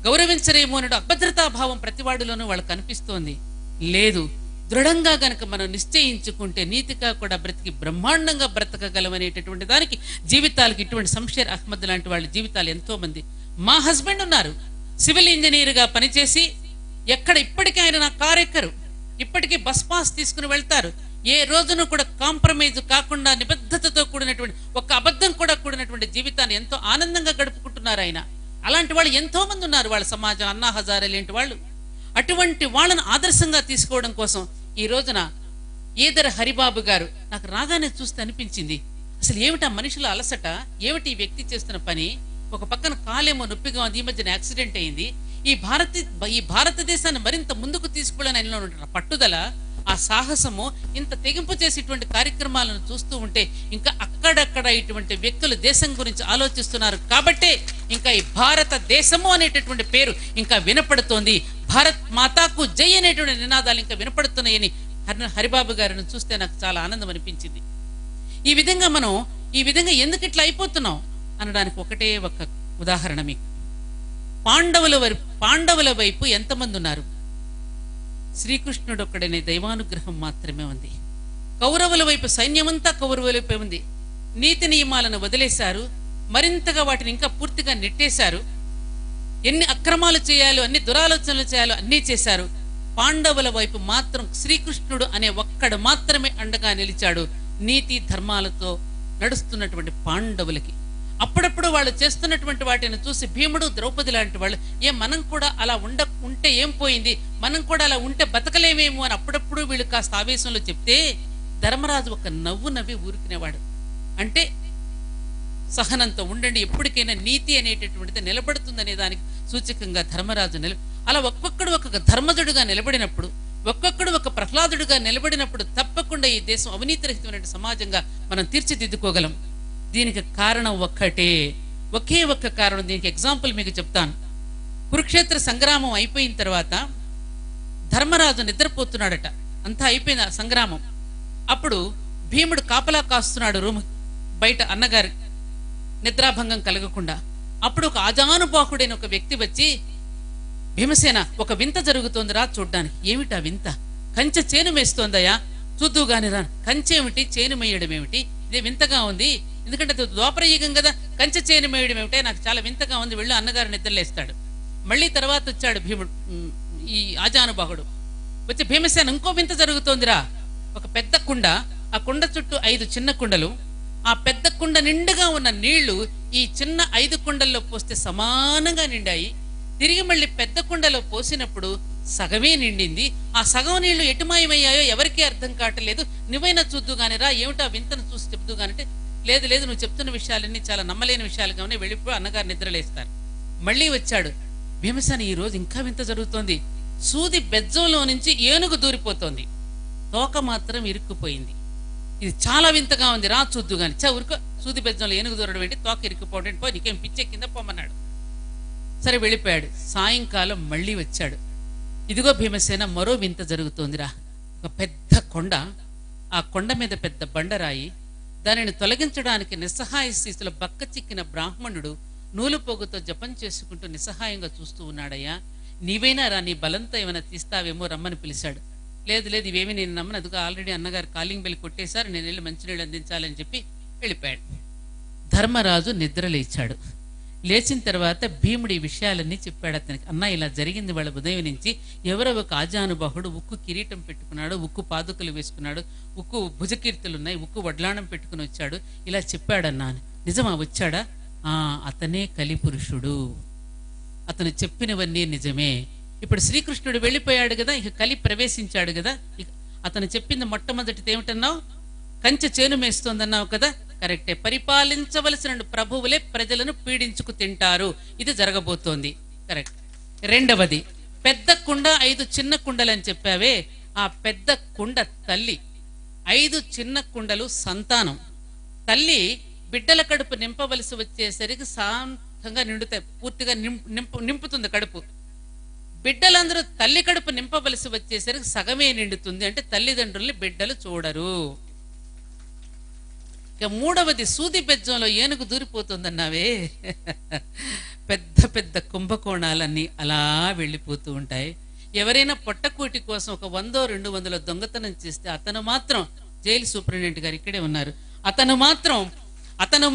గౌరవించరేమో అనే అభద్రతాభావం ప్రతివాడిలోనూ వాళ్ళకు కనిపిస్తోంది. లేదు, దృఢంగా గనక మనం నిశ్చయించుకుంటే నీతిగా కూడా బ్రతికి బ్రహ్మాండంగా బ్రతకగలమనేటటువంటి దానికి జీవితాలకి ఇటువంటి షంషేర్ అహ్మద్ లాంటి వాళ్ళ జీవితాలు ఎంతో మంది. మా హస్బెండ్ ఉన్నారు, సివిల్ ఇంజనీర్గా పనిచేసి ఎక్కడ ఇప్పటికీ ఆయన నా కారు ఎక్కరు, ఇప్పటికీ బస్ పాస్ తీసుకుని వెళ్తారు. ఏ రోజును కూడా కాంప్రమైజ్ కాకుండా నిబద్ధతతో కూడినటువంటి, ఒక అబద్ధం కూడా కూడినటువంటి జీవితాన్ని ఎంతో ఆనందంగా గడుపుకుంటున్నారు ఆయన. అలాంటి వాళ్ళు ఎంతో మంది ఉన్నారు వాళ్ళ సమాజం. అన్నా హజారే లాంటి వాళ్ళు. అటువంటి వాళ్ళను ఆదర్శంగా తీసుకోవడం కోసం ఈ రోజున ఈదర్ హరిబాబు గారు నాకు రాగానే చూస్తే అనిపించింది, అసలు ఏమిటా మనుషుల అలసట, ఏమిటి ఈ వ్యక్తి చేస్తున్న పని. ఒక పక్కన కాలేమో నొప్పిగా ఉంది, ఈ మధ్యన యాక్సిడెంట్ అయింది. ఈ భారతదేశాన్ని మరింత ముందుకు తీసుకెళ్ళని ఆయనలో ఉన్న పట్టుదల, ఆ సాహసము, ఇంత తెగింపు చేసేటువంటి కార్యక్రమాలను చూస్తూ ఉంటే ఇంకా అక్కడక్కడ ఇటువంటి వ్యక్తులు దేశం గురించి ఆలోచిస్తున్నారు కాబట్టే ఇంకా ఈ భారతదేశము అనేటటువంటి పేరు ఇంకా వినపడుతోంది. భారత్ మాతాకు జై అనేటువంటి నినాదాలు ఇంకా వినపడుతున్నాయని హరిబాబు గారిని చూస్తే నాకు చాలా ఆనందం అనిపించింది. ఈ విధంగా ఎందుకు ఇట్లా అయిపోతున్నాం అనడానికి ఒకటే ఒక ఉదాహరణ మీకు. పాండవుల వైపు ఎంతమంది ఉన్నారు? శ్రీకృష్ణుడు ఒక్కడనే దైవానుగ్రహం మాత్రమే ఉంది. కౌరవుల వైపు సైన్యమంతా కౌరవుల వైపే ఉంది. నీతి నియమాలను వదిలేశారు, మరింతగా వాటిని ఇంకా పూర్తిగా నెట్టేశారు. ఎన్ని అక్రమాలు చేయాలో, అన్ని దురాలోచనలు చేయాలో అన్నీ చేశారు. పాండవుల వైపు మాత్రం శ్రీకృష్ణుడు అనే ఒక్కడు మాత్రమే అండగా నిలిచాడు. నీతి ధర్మాలతో నడుస్తున్నటువంటి పాండవులకి. అప్పుడప్పుడు వాళ్ళు చేస్తున్నటువంటి వాటిని చూసి భీముడు, ద్రౌపది లాంటి వాళ్ళు, మనం కూడా అలా ఉంటే ఏం పోయింది, మనం కూడా అలా ఉంటే బతకలేమేమో అని అప్పుడప్పుడు వీళ్ళు కాస్త ఆవేశంలో చెప్తే ధర్మరాజు ఒక నవ్వు నవ్వి ఊరుకునేవాడు. అంటే సహనంతో ఉండండి, ఎప్పటికైనా నీతి అనేటటువంటిది నిలబడుతుందనే దానికి సూచకంగా ధర్మరాజు అలా ఒక్కొక్కడు ఒక ధర్మజుడుగా నిలబడినప్పుడు, ఒక్కొక్కడు ఒక ప్రహ్లాదుడుగా నిలబడినప్పుడు తప్పకుండా ఈ దేశం అవినీతిరహితమైన సమాజంగా మనం తీర్చిదిద్దుకోగలం. దీనికి కారణం ఒక్కటే, ఒకే ఒక్క కారణం. దీనికి ఎగ్జాంపుల్ మీకు చెప్తాను. కురుక్షేత్ర సంగ్రామం అయిపోయిన తర్వాత ధర్మరాజు నిద్రపోతున్నాడట. అంతా అయిపోయిన సంగ్రామం. అప్పుడు భీముడు కాపలా కాస్తున్నాడు రూమ్ బయట అన్నగారి నిద్రాభంగం కలగకుండా. అప్పుడు ఒక ఆజానుబాహుడైన ఒక వ్యక్తి వచ్చి, భీమసేన, ఒక వింత జరుగుతోందిరా చూడ్డానికి. ఏమిటా వింత? కంచె చేను మేస్తోందయ్యా, చూద్దుగాని రా. కంచె చేను మేయడం ఏమిటి? ఇదే వింతగా ఉంది. ఎందుకంటే ద్వాపరయుగం కదా, కంచె చేను మేయడం ఏమిటే, నాకు చాలా వింతగా ఉంది. వెళ్ళు అన్నగారు నిద్రలేస్తాడు. మళ్ళీ తర్వాత వచ్చాడు భీముడు, ఈ ఆజానుబాహుడు వచ్చి, భీమసేన, ఇంకో వింత జరుగుతోందిరా. ఒక పెద్ద కుండ, ఆ కుండ చుట్టూ 5 చిన్న కుండలు, ఆ పెద్ద కుండ నిండుగా ఉన్న నీళ్లు ఈ చిన్న 5 కుండల్లో పోస్తే సమానంగా నిండాయి. తిరిగి మళ్ళీ పెద్ద కుండలో పోసినప్పుడు సగమే నిండింది. ఆ సగం నీళ్లు ఎటుమాయమయ్యాయో ఎవరికీ అర్థం కావట్లేదు. నువ్వైనా చూద్దుగాని రా, ఏమిటా వింతను చూసి చెప్దుగానంటే, లేదు లేదు, నువ్వు చెప్తున్న విషయాలన్నీ చాలా నమ్మలేని విషయాలుగా ఉన్నాయి, వెళ్ళిపో. అన్నగారు నిద్రలేస్తారు. మళ్ళీ వచ్చాడు, భీమసేన, ఈ రోజు ఇంకా వింత జరుగుతోంది. సూది బెజ్జంలో నుంచి ఏనుగు దూరిపోతోంది, తోక మాత్రం ఇరుక్కుపోయింది. ఇది చాలా వింతగా ఉంది, రా చూద్దుగాని. ఊరుకో, సూది బెజ్జంలో ఏనుగు దూరడం ఏంటి, తోక ఇరుక్కుపోవడం ఏంటి, పో, నీకేం పిచ్చెక్కిందా, పొమ్మన్నాడు. సరే వెళ్ళిపోయాడు. సాయంకాలం మళ్ళీ వచ్చాడు. ఇదిగో భీమసేన, మరో వింత జరుగుతోందిరా. ఒక పెద్ద కొండ, ఆ కొండ మీద పెద్ద బండరాయి, దానిని తొలగించడానికి నిస్సహాయ స్థితిలో బక్క చిక్కిన బ్రాహ్మణుడు నూలు పోగుతో జపం చేసుకుంటూ నిస్సహాయంగా చూస్తూ ఉన్నాడయ్యా. నీవైనా రా, నీ బలంతో ఏమైనా తీస్తావేమో రమ్మని పిలిచాడు. లేదు లేదు, ఇవేమి నేను నమ్మను, అదిగో ఆల్రెడీ అన్నగారు కాలింగ్ బెల్ కొట్టేశారు, నేను వెళ్ళి మంచినీళ్ళు అందించాలని చెప్పి వెళ్ళిపోయాడు. ధర్మరాజు నిద్ర లేచాడు. లేచిన తర్వాత భీముడి విషయాలన్నీ చెప్పాడు అతనికి. అన్న, ఇలా జరిగింది వాళ్ళ ఉదయం నుంచి. ఎవరో ఒక ఆజానుబాహుడు ఉక్కు కిరీటం పెట్టుకున్నాడు, ఉక్కు పాదుకలు వేసుకున్నాడు, ఉక్కు భుజకీర్తులున్నాయి, ఉక్కు వడ్లాణం పెట్టుకుని వచ్చాడు, ఇలా చెప్పాడన్నా. నిజమా? వచ్చాడా? అతనే కలిపురుషుడు, అతను చెప్పినవన్నీ నిజమే. ఇప్పుడు శ్రీకృష్ణుడు వెళ్ళిపోయాడు కదా, ఇక కలి ప్రవేశించాడు కదా. అతను చెప్పింది మొట్టమొదటిది ఏమిటన్నావు? కంచె చేను మేస్తోందన్నావు కదా. కరెక్టే. పరిపాలించవలసిన ప్రభువులే ప్రజలను పీడించుకు తింటారు, ఇది జరగబోతోంది. కరెక్ట్. రెండవది, పెద్ద కుండ 5 చిన్న కుండలని చెప్పావే, ఆ పెద్ద కుండ తల్లి, 5 చిన్న కుండలు సంతానం. తల్లి బిడ్డల కడుపు నింపవలసి వచ్చేసరికి శాంతంగా నిండుతాయి, పూర్తిగా నింపుతుంది కడుపు. బిడ్డలందరూ తల్లి కడుపు నింపవలసి వచ్చేసరికి సగమే నిండుతుంది, అంటే తల్లిదండ్రుల్ని బిడ్డలు చూడరు. ఇక మూడవది, సూది బెజ్జంలో ఏనుగు దూరిపోతుందన్నావే, పెద్ద పెద్ద కుంభకోణాలన్నీ అలా వెళ్ళిపోతూ ఉంటాయి. ఎవరైనా పొట్టకూటి కోసం ఒక 100-200 దొంగతనం చేస్తే అతను మాత్రం, జైలు సూపరింటెండెంట్ గారు ఇక్కడే ఉన్నారు, అతను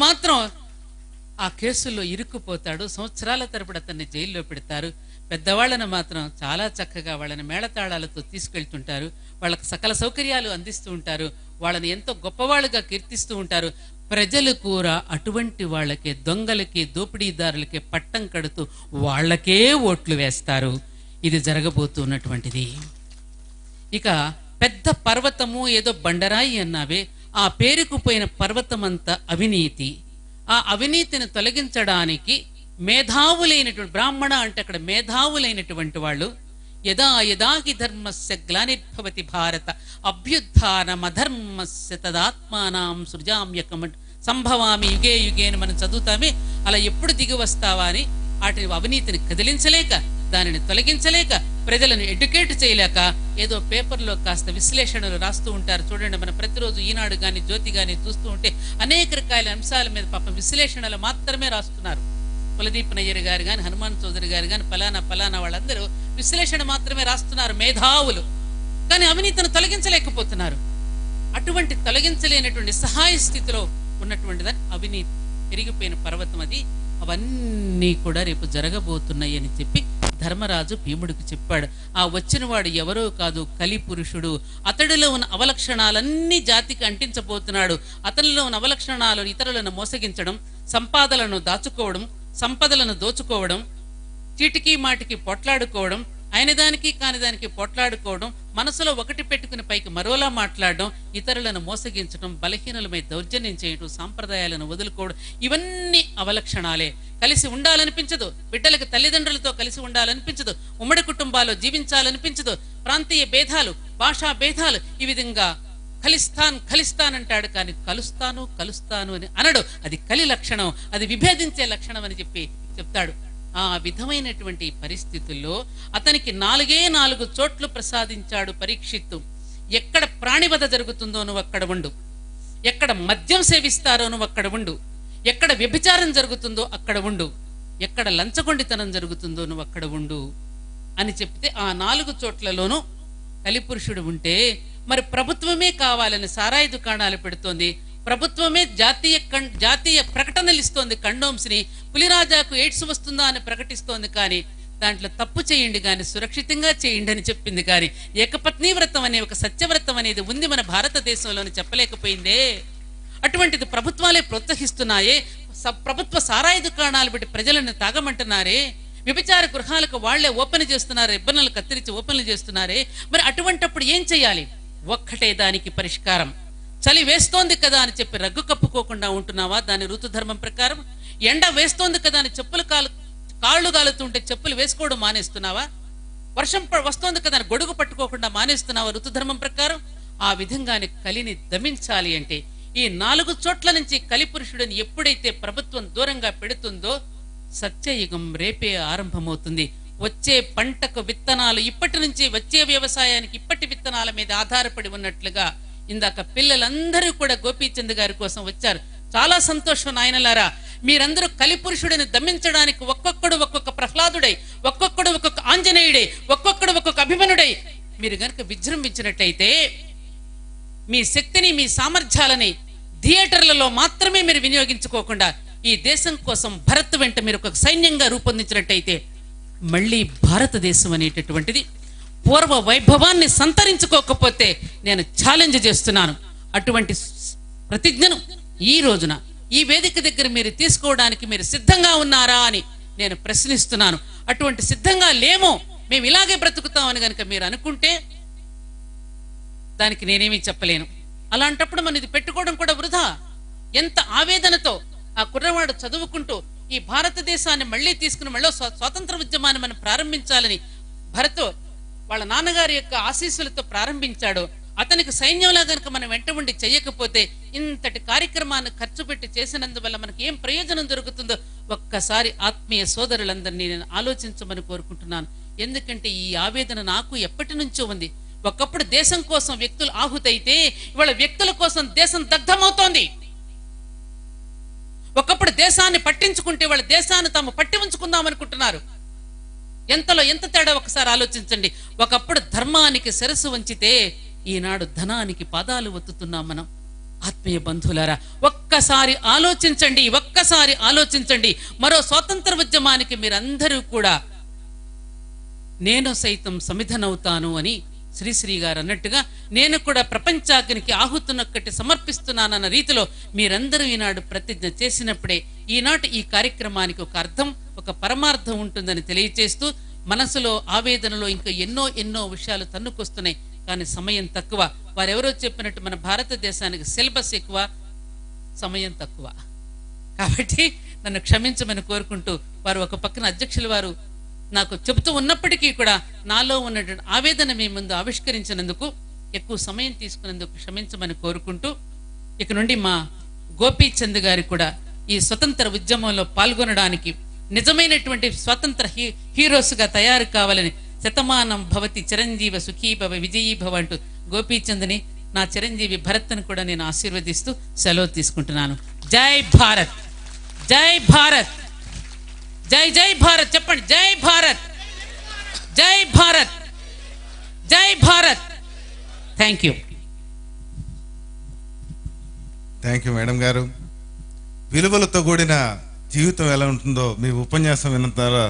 మాత్రం ఆ కేసుల్లో ఇరుక్కుపోతాడు. సంవత్సరాల తరబడి అతన్ని జైల్లో పెడతారు. పెద్దవాళ్ళను మాత్రం చాలా చక్కగా వాళ్ళని మేళతాళాలతో తీసుకెళ్తుంటారు, వాళ్ళకి సకల సౌకర్యాలు అందిస్తూ ఉంటారు, వాళ్ళని ఎంతో గొప్పవాళ్ళుగా కీర్తిస్తూ ఉంటారు. ప్రజలు కూడా అటువంటి వాళ్ళకే, దొంగలకి దోపిడీదారులకే పట్టం కడుతూ వాళ్ళకే ఓట్లు వేస్తారు. ఇది జరగబోతున్నటువంటిది. ఇక పెద్ద పర్వతము, ఏదో బండరాయి అన్నావే, ఆ పేరుకుపోయిన పర్వతమంతా అవినీతి. ఆ అవినీతిని తొలగించడానికి మేధావులైనటువంటి, బ్రాహ్మణ అంటే అక్కడ మేధావులైనటువంటి వాళ్ళు, యదా యదాకి ధర్మస్య గ్లానిర్భవతి భారత అభ్యుత్థానమధర్మస్య తదాత్మానాం సృజామ్యకం సంభవామి యుగే యుగే అని మనం చదువుతామే. అలా ఎప్పుడు దిగి వస్తావా అని వాటి అవినీతిని కదిలించలేక, దానిని తొలగించలేక, ప్రజలను ఎడ్యుకేట్ చేయలేక, ఏదో పేపర్లో కాస్త విశ్లేషణలు రాస్తూ ఉంటారు. చూడండి, మన ప్రతిరోజు ఈనాడు కానీ జ్యోతి కానీ చూస్తూ ఉంటే అనేక రకాల అంశాల మీద పాపం విశ్లేషణలు మాత్రమే రాస్తున్నారు. కులదీప్ నయ్యర్ గారు కానీ, హనుమాన్ చౌదరి గారు కానీ, పలానా వాళ్ళందరూ విశ్లేషణ మాత్రమే రాస్తున్నారు, మేధావులు. కానీ అవినీతిని తొలగించలేకపోతున్నారు. అటువంటి తొలగించలేనటువంటి సహాయ స్థితిలో ఉన్నటువంటిదని అవినీతి, పెరిగిపోయిన పర్వతం అది. అవన్నీ కూడా రేపు జరగబోతున్నాయి అని చెప్పి ధర్మరాజు భీముడికి చెప్పాడు. ఆ వచ్చినవాడు ఎవరో కాదు, కలిపురుషుడు. అతడిలో ఉన్న అవలక్షణాలన్నీ జాతికి అంటించబోతున్నాడు. అతనిలో ఉన్న అవలక్షణాలు ఇతరులను మోసగించడం, సంపాదనలను దాచుకోవడం, సంపదలను దోచుకోవడం, చీటికి మాటికి పొట్లాడుకోవడం, ఆయన దానికి కాని దానికి పొట్లాడుకోవడం, మనసులో ఒకటి పెట్టుకుని పైకి మరోలా మాట్లాడడం, ఇతరులను మోసగించడం, బలహీనులమై దౌర్జన్యం చేయడం, సాంప్రదాయాలను వదులుకోవడం, ఇవన్నీ అవలక్షణాలే. కలిసి ఉండాలనిపించదు, బిడ్డలకు తల్లిదండ్రులతో కలిసి ఉండాలనిపించదు, ఉమ్మడి కుటుంబాల్లో జీవించాలనిపించదు, ప్రాంతీయ భేదాలు, భాషా భేదాలు, ఈ విధంగా ఖలిస్తాన్ అంటాడు, కానీ కలుస్తాను అని అనడు. అది కలి లక్షణం, అది విభేదించే లక్షణం అని చెప్పి చెప్తాడు. ఆ విధమైనటువంటి పరిస్థితుల్లో అతనికి 4 చోట్లు ప్రసాదించాడు పరీక్షిత్తు. ఎక్కడ ప్రాణివధ జరుగుతుందో నువ్వు అక్కడ ఉండు, ఎక్కడ మద్యం సేవిస్తారో నువ్వు అక్కడ ఉండు, ఎక్కడ వ్యభిచారం జరుగుతుందో అక్కడ ఉండు, ఎక్కడ లంచగొండితనం జరుగుతుందో నువ్వు అక్కడ ఉండు అని చెప్తే, ఆ 4 చోట్లలోనూ కలిపురుషుడు ఉంటే, మరి ప్రభుత్వమే కావాలని సారాయి దుకాణాలు పెడుతోంది, ప్రభుత్వమే జాతీయ ప్రకటనలు ఇస్తోంది, కండోమ్స్ని, పులిరాజాకు ఎయిడ్స్ వస్తుందా అని ప్రకటిస్తోంది, కానీ దాంట్లో తప్పు చేయండి కానీ సురక్షితంగా చేయండి అని చెప్పింది. కానీ ఏకపత్ని వ్రతం అనే ఒక సత్యవ్రతం అనేది ఉంది మన భారతదేశంలోని చెప్పలేకపోయిందే. అటువంటిది ప్రభుత్వాలే ప్రోత్సహిస్తున్నాయే, ప్రభుత్వ సారాయి దుకాణాలు పెట్టి ప్రజలను తాగమంటున్నారే, వ్యభిచార గృహాలకు వాళ్లే ఓపెన్ చేస్తున్నారు, ఇబ్బందులు కత్తిరించి ఓపెన్లు చేస్తున్నారే. మరి అటువంటప్పుడు ఏం చేయాలి? ఒక్కటే దానికి పరిష్కారం. చలి వేస్తోంది కదా అని చెప్పి రగ్గు కప్పుకోకుండా ఉంటున్నావా దాని ఋతుధర్మం ప్రకారం? ఎండ వేస్తోంది కదా అని కాళ్ళు కాలుతుంటే చెప్పులు వేసుకోవడం మానేస్తున్నావా? వర్షం వస్తోంది కదా అని గొడుగు పట్టుకోకుండా మానేస్తున్నావా ఋతుధర్మం ప్రకారం? ఆ విధంగానే కలిని దమించాలి అంటే ఈ 4 చోట్ల నుంచి కలిపురుషుడిని ఎప్పుడైతే ప్రభుత్వం దూరంగా పెడుతుందో, సత్యయుగం రేపే ఆరంభమవుతుంది. వచ్చే పంటకు విత్తనాలు ఇప్పటి నుంచి, వచ్చే వ్యవసాయానికి ఇప్పటి విత్తనాల మీద ఆధారపడి ఉన్నట్లుగా ఇందాక పిల్లలందరూ కూడా గోపీచంద్ గారి కోసం వచ్చారు. చాలా సంతోషం నాయనలారా. మీరందరూ కలిపురుషుడిని దమించడానికి ఒక్కొక్కడు ఒక్కొక్క ప్రహ్లాదుడై, ఒక్కొక్కడు ఒక్కొక్క ఆంజనేయుడై, ఒక్కొక్కడు ఒక్కొక్క అభిమనుడై మీరు గనుక విజృంభించినట్టయితే మీ శక్తిని, మీ సామర్థ్యాలని థియేటర్లలో మాత్రమే మీరు వినియోగించుకోకుండా ఈ దేశం కోసం భరత్ వెంట మీరు ఒక సైన్యంగా రూపొందించినట్టయితే మళ్ళీ భారతదేశం అనేటటువంటిది పూర్వ వైభవాన్ని సంతరించుకోకపోతే నేను ఛాలెంజ్ చేస్తున్నాను. అటువంటి ప్రతిజ్ఞను ఈ రోజున ఈ వేదిక దగ్గర మీరు తీసుకోవడానికి మీరు సిద్ధంగా ఉన్నారా అని నేను ప్రశ్నిస్తున్నాను. అటువంటి సిద్ధంగా లేమో, మేము ఇలాగే బ్రతుకుతామని కనుక మీరు అనుకుంటే దానికి నేనేమీ చెప్పలేను. అలాంటప్పుడు మనం ఇది పెట్టుకోవడం కూడా వృధా. ఎంత ఆవేదనతో ఆ కుర్రవాడు చదువుకుంటూ ఈ భారతదేశాన్ని మళ్ళీ తీసుకుని మళ్ళీ స్వాతంత్ర ఉద్యమాన్ని మనం ప్రారంభించాలని భరత్ వాళ్ళ నాన్నగారి యొక్క ఆశీస్సులతో ప్రారంభించాడు. అతనికి సైన్యంలా గనుక మనం వెంట ఉండి చెయ్యకపోతే ఇంతటి కార్యక్రమాన్ని ఖర్చు పెట్టి చేసినందువల్ల మనకి ఏం ప్రయోజనం దొరుకుతుందో ఒక్కసారి ఆత్మీయ సోదరులందరినీ నేను ఆలోచించమని కోరుకుంటున్నాను. ఎందుకంటే ఈ ఆవేదన నాకు ఎప్పటి నుంచో ఉంది. ఒకప్పుడు దేశం కోసం వ్యక్తులు ఆహుతైతే ఇవాళ వ్యక్తుల కోసం దేశం దగ్ధమవుతోంది. ఒకప్పుడు దేశాన్ని పట్టించుకుంటే వాళ్ళ దేశాన్ని తాము పట్టి ఉంచుకుందాం అనుకుంటున్నారు. ఎంతలో ఎంత తేడా ఒకసారి ఆలోచించండి. ఒకప్పుడు ధర్మానికి శిరస్సు వంచితే ఈనాడు ధనానికి పాదాలు ఒత్తుతున్నాం మనం. ఆత్మీయ బంధువులారా, ఒక్కసారి ఆలోచించండి, ఒక్కసారి ఆలోచించండి. మరో స్వాతంత్ర ఉద్యమానికి మీరందరూ కూడా నేను సైతం సమిధనవుతాను అని శ్రీశ్రీ గారు అన్నట్టుగా నేను కూడా ప్రపంచాగ్నికి ఆహుతునొక్కటి సమర్పిస్తున్నానన్న రీతిలో మీరందరూ ఈనాడు ప్రతిజ్ఞ చేసినప్పుడే ఈనాటి ఈ కార్యక్రమానికి ఒక అర్థం, ఒక పరమార్థం ఉంటుందని తెలియచేస్తూ, మనసులో ఆవేదనలో ఇంకా ఎన్నో ఎన్నో విషయాలు తన్నుకొస్తున్నాయి. కానీ సమయం తక్కువ. వారెవరో చెప్పినట్టు మన భారతదేశానికి సిలబస్ ఎక్కువ, సమయం తక్కువ. కాబట్టి నన్ను క్షమించమని కోరుకుంటూ, వారు ఒక పక్కన అధ్యక్షుల వారు నాకు చెబుతూ ఉన్నప్పటికీ కూడా నాలో ఉన్నటువంటి ఆవేదన మీ ముందు ఆవిష్కరించినందుకు, ఎక్కువ సమయం తీసుకున్నందుకు క్షమించమని కోరుకుంటూ, ఇక నుండి మా గోపీచంద్ గారి కూడా ఈ స్వతంత్ర ఉద్యమంలో పాల్గొనడానికి నిజమైనటువంటి స్వాతంత్ర హీరోస్గా తయారు కావాలని శతమానం భవతి చిరంజీవ సుఖీభవ విజయీభవ అంటూ గోపీచంద్ని, నా చిరంజీవి భరత్ను కూడా నేను ఆశీర్వదిస్తూ సెలవు తీసుకుంటున్నాను. జై భారత్, జై భారత్, జై జై భారత్. చెప్పండి, జై భారత్, జై భారత్, జై Bharat. Thank you. Thank you madam గారు. విలువలతో కూడిన జీవితం ఎలా ఉంటుందో మీ ఉపన్యాసం విన్న ద్వారా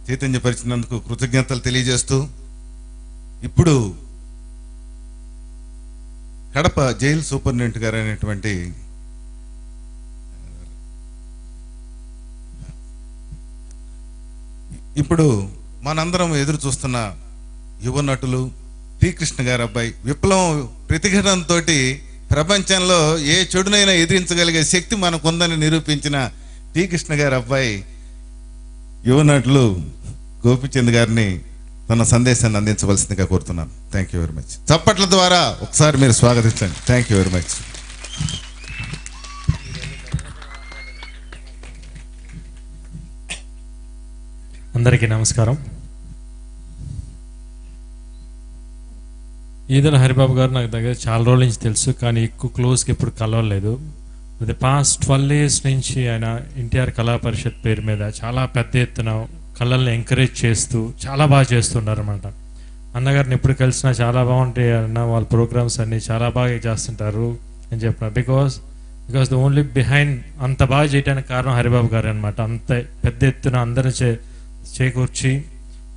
చైతన్యపరిచినందుకు కృతజ్ఞతలు తెలియజేస్తూ, ఇప్పుడు కడప జైలు సూపరింటెండెంట్ గారు అయినటువంటి ఇప్పుడు మనందరం ఎదురు చూస్తున్న యువ నటులు టి కృష్ణ గారి అబ్బాయి, విప్లవం ప్రతిఘటనతో ప్రపంచంలో ఏ చెడునైనా ఎదిరించగలిగే శక్తి మనకుందని నిరూపించిన టి కృష్ణ గారి అబ్బాయి యువ నటులు గోపీచంద్ గారిని తన సందేశాన్ని అందించవలసిందిగా కోరుతున్నాను. Thank you very much. చప్పట్ల ద్వారా ఒకసారి మీరు స్వాగతించండి. Thank you very much. అందరికీ నమస్కారం. ఈదన హరిబాబు గారు నాకు దగ్గర చాలా రోజుల నుంచి తెలుసు, కానీ ఎక్కువ క్లోజ్గా ఎప్పుడు కలవలేదు. ది పాస్ట్ 12 years నుంచి ఆయన ఎన్టీఆర్ కళా పరిషత్ పేరు మీద చాలా పెద్ద ఎత్తున కళల్ని ఎంకరేజ్ చేస్తూ చాలా బాగా చేస్తున్నారు అన్నమాట. అన్నగారిని ఎప్పుడు కలిసినా చాలా బాగుంటాయి అన్న, వాళ్ళ ప్రోగ్రామ్స్ అన్నీ చాలా బాగా చేస్తుంటారు అని చెప్పినారు. బికాస్ ద ఓన్లీ బిహైండ్ అంత బాగా చేయడానికి కారణం హరిబాబు గారు అనమాట. అంత పెద్ద ఎత్తున అందరూ చేకూర్చి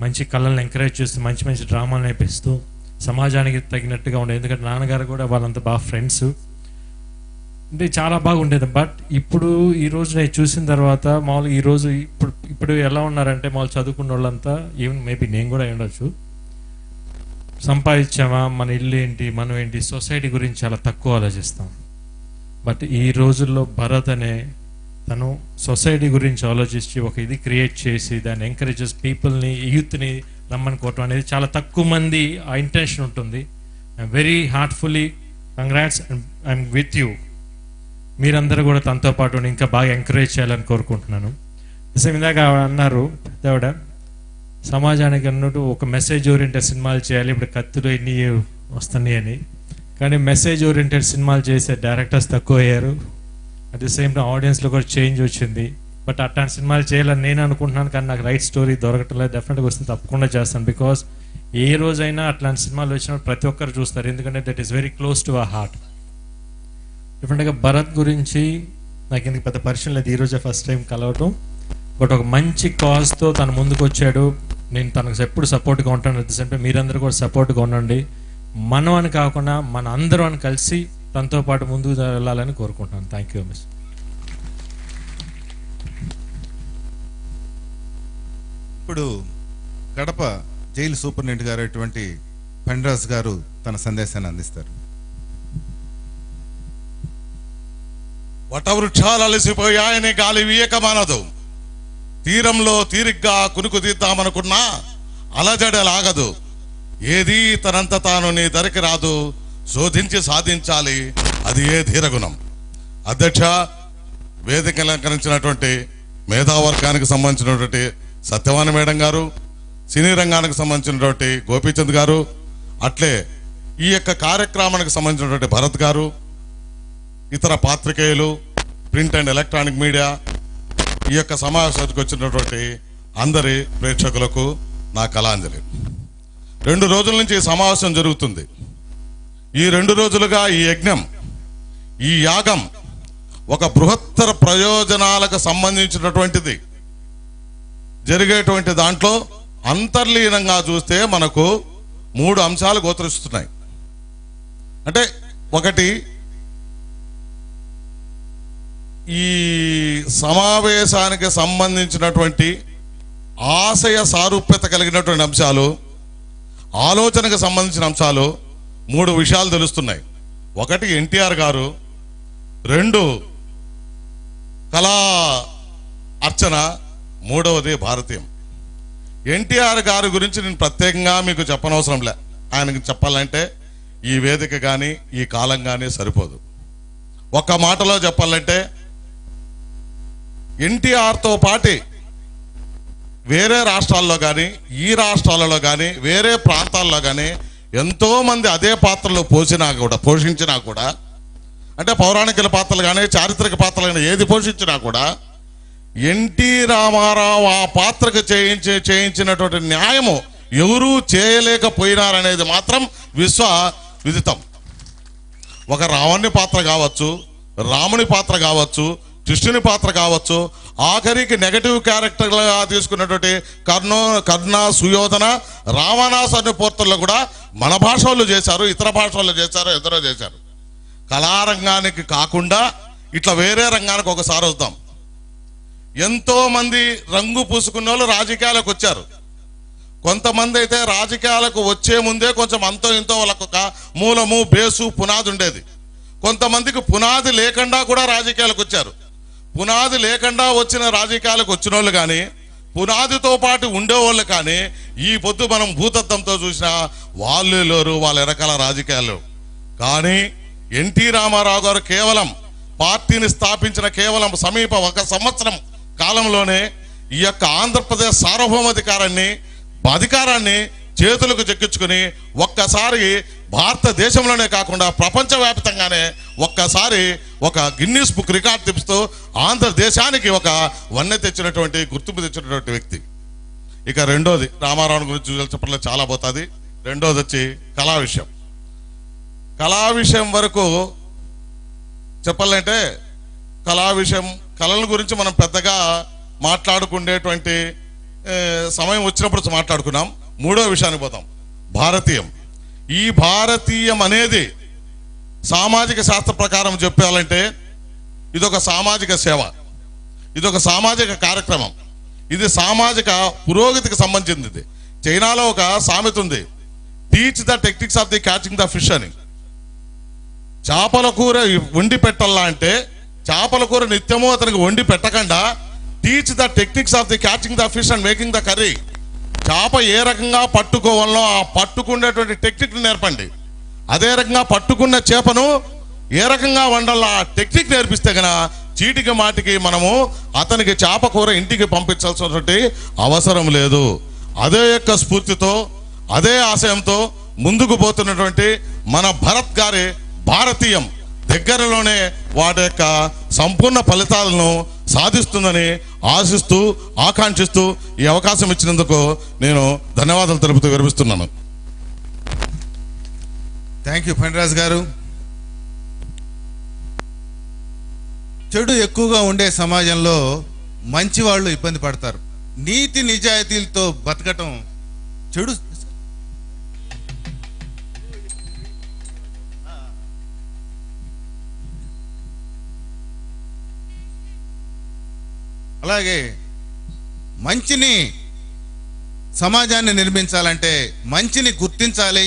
మంచి కళలను ఎంకరేజ్ చేస్తూ మంచి మంచి డ్రామాలు నేర్పిస్తూ సమాజానికి తగినట్టుగా ఉండేది. ఎందుకంటే నాన్నగారు కూడా వాళ్ళంతా బాగా ఫ్రెండ్స్ అంటే చాలా బాగుండేది. బట్ ఇప్పుడు ఈరోజు నేను చూసిన తర్వాత మామూలుగా ఈరోజు ఇప్పుడు ఎలా ఉన్నారంటే మామూలు చదువుకున్న వాళ్ళంతా, ఈవెన్ మేబీ నేను కూడా ఉండొచ్చు, సంపాదించామా, మన ఇల్లు ఏంటి, మనం ఏంటి, సొసైటీ గురించి చాలా తక్కువ ఆలోచిస్తాం. బట్ ఈ రోజుల్లో భరత్ అనే తను సొసైటీ గురించి ఆలోచించి ఒక ఇది క్రియేట్ చేసి దాన్ని ఎంకరేజెస్ పీపుల్ని, యూత్ని రమ్మనుకోవటం అనేది చాలా తక్కువ మంది ఆ ఇంటెన్షన్ ఉంటుంది. I'm very heartfully congrats, I'm with you. మీరందరూ కూడా తనతో పాటు ఇంకా బాగా ఎంకరేజ్ చేయాలని కోరుకుంటున్నాను. ఇందాక అన్నారు పెద్దవిడ సమాజానికి అన్నట్టు ఒక మెసేజ్ ఓరియంటెడ్ సినిమాలు చేయాలి, ఇప్పుడు కత్తులు ఎన్ని వస్తున్నాయి అని. కానీ మెసేజ్ ఓరియంటెడ్ సినిమాలు చేసే డైరెక్టర్స్ తక్కువ అయ్యారు. అట్ ది సేమ్ టైం ఆడియన్స్లో కూడా చేంజ్ వచ్చింది. బట్ అట్లాంటి సినిమాలు చేయాలని నేను అనుకుంటున్నాను, కానీ నాకు రైట్ స్టోరీ దొరకట్లేదు. డెఫినెట్గా వస్తే తప్పకుండా చేస్తాను. బికాస్ ఏ రోజైనా అట్లాంటి సినిమాలు వచ్చినప్పుడు ప్రతి ఒక్కరు చూస్తారు, ఎందుకంటే that is very close to our heart. డెఫినెట్గా భరత్ గురించి నాకు ఇందుకు పెద్ద పరిచయం లేదు, ఈరోజే ఫస్ట్ టైం కలవటం. బట్ ఒక మంచి కాజ్తో తను ముందుకు వచ్చాడు. నేను తనకు ఎప్పుడు సపోర్ట్గా ఉంటాను. అట్ ది సేమ్ టైం మీరందరూ కూడా సపోర్ట్గా ఉండండి. మనం అని కాకుండా మన అందరూ అని కలిసి తనతో పాటు ముందుకు వెళ్ళాలని కోరుకుంటున్నాను. Thank you miss. ఇప్పుడు కడప జైలు సూపరింటెండెంట్ గారు అటువంటి పండ్రాజ్ గారు తన సందేశాన్ని అందిస్తారు. వటవృక్షాలు అలసిపోయాయని గాలి వీయకమానదు, తీరంలో తీరిగ్గా కునుకు తీద్దామనుకున్నా అలజడలాగదు, ఏది తనంత తాను నీ దరికి రాదు, శోధించి సాధించాలి అది ఏ ధీరగుణం. అధ్యక్ష, వేదిక అలంకరించినటువంటి మేధావర్గానికి సంబంధించినటువంటి సత్యవాణి మేడం గారు, సినీ రంగానికి సంబంధించినటువంటి గోపీచంద్ గారు, అట్లే ఈ యొక్క కార్యక్రమానికి సంబంధించినటువంటి భరత్ గారు, ఇతర పాత్రికేయులు, ప్రింట్ అండ్ ఎలక్ట్రానిక్ మీడియా, ఈ యొక్క సమావేశానికి వచ్చినటువంటి అందరి ప్రేక్షకులకు నా కళాంజలి. 2 రోజుల నుంచి ఈ సమావేశం జరుగుతుంది. ఈ 2 రోజులుగా ఈ యజ్ఞం, ఈ యాగం ఒక బృహత్తర ప్రయోజనాలకు సంబంధించినటువంటిది. జరిగేటువంటి దాంట్లో అంతర్లీనంగా చూస్తే మనకు 3 అంశాలు గోచరిస్తున్నాయి. అంటే ఒకటి, ఈ సమావేశానికి సంబంధించినటువంటి ఆశయ సారూప్యత కలిగినటువంటి అంశాలు, ఆలోచనకు సంబంధించిన అంశాలు 3 విషయాలు తెలుస్తున్నాయి. ఒకటి ఎన్టీఆర్ గారు, 2 కళా అర్చన, 3వది భారతీయం. ఎన్టీఆర్ గారి గురించి నేను ప్రత్యేకంగా మీకు చెప్పనవసరం లే. ఆయనకి చెప్పాలంటే ఈ వేదిక కానీ ఈ కాలం కానీ సరిపోదు. ఒక్క మాటలో చెప్పాలంటే ఎన్టీఆర్తో పాటి వేరే రాష్ట్రాల్లో కానీ, ఈ రాష్ట్రాలలో కానీ, వేరే ప్రాంతాల్లో కానీ ఎంతోమంది అదే పాత్రలు పోషించినా కూడా, అంటే పౌరాణిక పాత్రలు కానీ చారిత్రక పాత్రలు కానీ ఏది పోషించినా కూడా ఎన్టీ రామారావు ఆ పాత్రకు చేయించినటువంటి న్యాయము ఎవరూ చేయలేకపోయినారనేది మాత్రం విదితం. ఒక రావణుని పాత్ర కావచ్చు, రాముని పాత్ర కావచ్చు, కృష్ణుని పాత్ర కావచ్చు, ఆఖరికి నెగటివ్ క్యారెక్టర్గా తీసుకున్నటువంటి కర్ణ, సుయోధన, రావణాసుని పోర్తల్లో కూడా మన భాష వాళ్ళు చేశారు, ఇతర భాష వాళ్ళు చేశారు, ఎందరో చేశారు. కళారంగానికి కాకుండా ఇట్లా వేరే రంగానికి ఒకసారి వద్దాం. ఎంతో మంది రంగు పూసుకున్న వాళ్ళు రాజకీయాలకు వచ్చారు. కొంతమంది అయితే రాజకీయాలకు వచ్చే ముందే కొంచెం అంతో ఇంతో వాళ్ళకు ఒక మూలము, బేసు, పునాది ఉండేది. కొంతమందికి పునాది లేకుండా కూడా రాజకీయాలకు వచ్చారు. పునాది లేకుండా వచ్చిన రాజకీయాలకు వచ్చిన వాళ్ళు కానీ, పునాదితో పాటు ఉండేవాళ్ళు కానీ ఈ పొద్దు మనం భూతత్వంతో చూసిన వాళ్ళు లేరు వాళ్ళ వెనకాల రాజకీయాలు. కానీ ఎన్టీ రామారావు గారు కేవలం పార్టీని స్థాపించిన కేవలం సమీప 1 సంవత్సరం కాలంలోనే ఈ యొక్క ఆంధ్రప్రదేశ్ అధికారాన్ని చేతులకు చెక్కించుకుని ఒక్కసారి భారతదేశంలోనే కాకుండా ప్రపంచవ్యాప్తంగానే ఒక్కసారి ఒక గిన్నీస్ బుక్ రికార్డ్ తెప్పిస్తూ ఆంధ్రదేశానికి ఒక వన్నె తెచ్చినటువంటి, గుర్తింపు తెచ్చినటువంటి వ్యక్తి. ఇక రెండోది, రామారావు గురించి చెప్పడంలో చాలా పోతుంది. రెండోది వచ్చి కళా విషయం. కళా విషయం వరకు చెప్పాలంటే కళల గురించి మనం పెద్దగా మాట్లాడుకునేటువంటి సమయం వచ్చినప్పుడు మాట్లాడుకున్నాం. 3వ విషయానికి పోతాం, భారతీయం. ఈ భారతీయం అనేది సామాజిక శాస్త్ర ప్రకారం చెప్పాలంటే ఇదొక సామాజిక సేవ, ఇదొక సామాజిక కార్యక్రమం, ఇది సామాజిక పురోగతికి సంబంధించింది. చైనాలో ఒక సామెత ఉంది, teach the techniques of the catching the fish అని. చేపల కూర వండి పెట్టాలా అంటే చేపల కూర నిత్యము అతనికి వండి పెట్టకుండా teach the techniques of the catching the fish and making the curry. చేప ఏ రకంగా పట్టుకోవాలో ఆ పట్టుకునేటువంటి టెక్నిక్ నేర్పండి. అదే రకంగా పట్టుకున్న చేపను ఏ రకంగా వండాలో ఆ టెక్నిక్ నేర్పిస్తే గన చీటికి మాటికి మనము అతనికి చేప కూర ఇంటికి పంపించాల్సినటువంటి అవసరం లేదు. అదే యొక్క స్ఫూర్తితో అదే ఆశయంతో ముందుకు పోతున్నటువంటి మన భరత్ గారి భారతీయం దగ్గరలోనే వాటి యొక్క సంపూర్ణ ఫలితాలను సాధిస్తుందని ఆశిస్తూ ఆకాంక్షిస్తూ ఈ అవకాశం ఇచ్చినందుకు నేను ధన్యవాదాలు తెలుపుతూ విరమిస్తున్నాను. థ్యాంక్ యూ ఫణిరాజ్ గారు. చెడు ఎక్కువగా ఉండే సమాజంలో మంచి వాళ్ళు ఇబ్బంది పడతారు. నీతి నిజాయితీలతో బతకటం చెడు అలాగే మంచిని సమాజాన్ని నిర్మించాలంటే మంచిని గుర్తించాలి,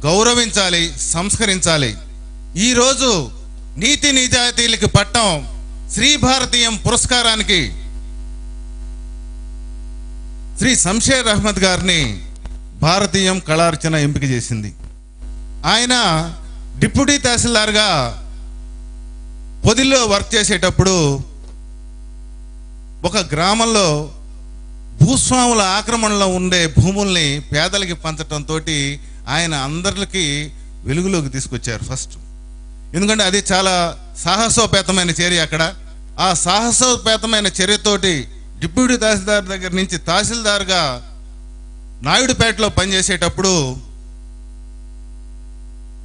గౌరవించాలి, సంస్కరించాలి. ఈరోజు నీతి నిజాయితీలకి పట్టం శ్రీ భారతీయం పురస్కారానికి శ్రీ శంషేర్ అహ్మద్ గారిని భారతీయం కళార్చన ఎంపిక చేసింది. ఆయన డిప్యూటీ తహసీల్దార్గా పొదిలో వర్క్ చేసేటప్పుడు ఒక గ్రామంలో భూస్వాముల ఆక్రమణలో ఉండే భూముల్ని పేదలకి పంచడంతో ఆయన అందరికి వెలుగులోకి తీసుకొచ్చారు ఫస్ట్. ఎందుకంటే అది చాలా సాహసోపేతమైన చర్య. అక్కడ ఆ సాహసోపేతమైన చర్యతోటి డిప్యూటీ తహసీల్దార్ దగ్గర నుంచి తహసీల్దార్గా నాయుడుపేటలో పనిచేసేటప్పుడు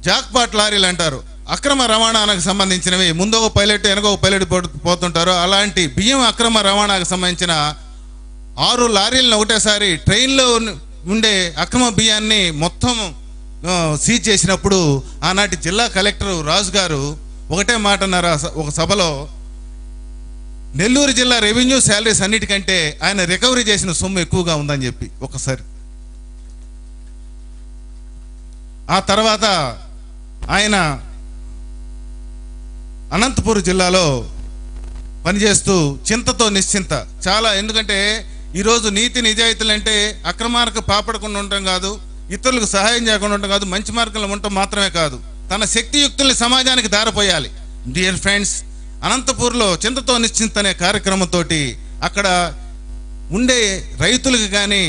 జాక్పాట్ లారీలు అంటారు, అక్రమ రవాణాకు సంబంధించినవి, ముందు ఒక పైలట్ వెనక ఒక పైలట్ పోతుంటారు. అలాంటి బియ్యం అక్రమ రవాణాకు సంబంధించిన 6 లారీలను ఒకటేసారి ట్రైన్లో ఉండే అక్రమ బియ్యాన్ని మొత్తం సీజ్ చేసినప్పుడు ఆనాటి జిల్లా కలెక్టర్ రాజు గారు ఒకటే మాట అన్నారు ఒక సభలో, నెల్లూరు జిల్లా రెవెన్యూ శాలరీస్ అన్నిటికంటే ఆయన రికవరీ చేసిన సొమ్ము ఎక్కువగా ఉందని చెప్పి ఒకసారి. ఆ తర్వాత ఆయన అనంతపూర్ జిల్లాలో పనిచేస్తూ చింతతో నిశ్చింత చాలా, ఎందుకంటే ఈరోజు నీతి నిజాయితీలు అంటే అక్రమార్గ పాపడకుండా ఉండటం కాదు, ఇతరులకు సహాయం చేయకుండా ఉండటం కాదు, మంచి మార్గంలో ఉండటం మాత్రమే కాదు, తన శక్తియుక్తుల్ని సమాజానికి దారిపోయాలి. డియర్ ఫ్రెండ్స్, అనంతపూర్లో చింతతో నిశ్చింత అనే కార్యక్రమంతో అక్కడ ఉండే రైతులకు కానీ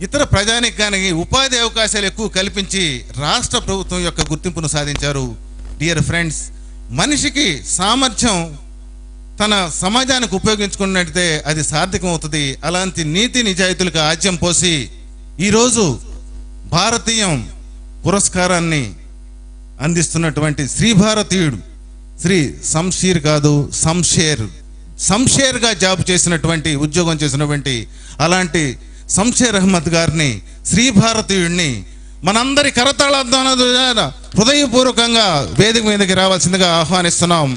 ఇతర ప్రజానికి కానీ ఉపాధి అవకాశాలు ఎక్కువ కల్పించి రాష్ట్ర ప్రభుత్వం యొక్క గుర్తింపును సాధించారు. డియర్ ఫ్రెండ్స్, మనిషికి సామర్థ్యం తన సమాజానికి ఉపయోగించుకున్నట్టయితే అది సార్థకం అవుతుంది. అలాంటి నీతి నిజాయితీలకు ఆజ్యం పోసి ఈరోజు భారతీయం పురస్కారాన్ని అందిస్తున్నటువంటి శ్రీ భారతీయుడు శ్రీ శంషీర్ కాదు శంషేర్గా జాబ్ చేసినటువంటి ఉద్యోగం చేసినటువంటి అలాంటి శంషేర్ అహ్మద్ గారిని శ్రీ భారతీయుడిని మనందరి కరతాళ హృదయపూర్వకంగా వేదిక మీదకి రావాల్సిందిగా ఆహ్వానిస్తున్నాం.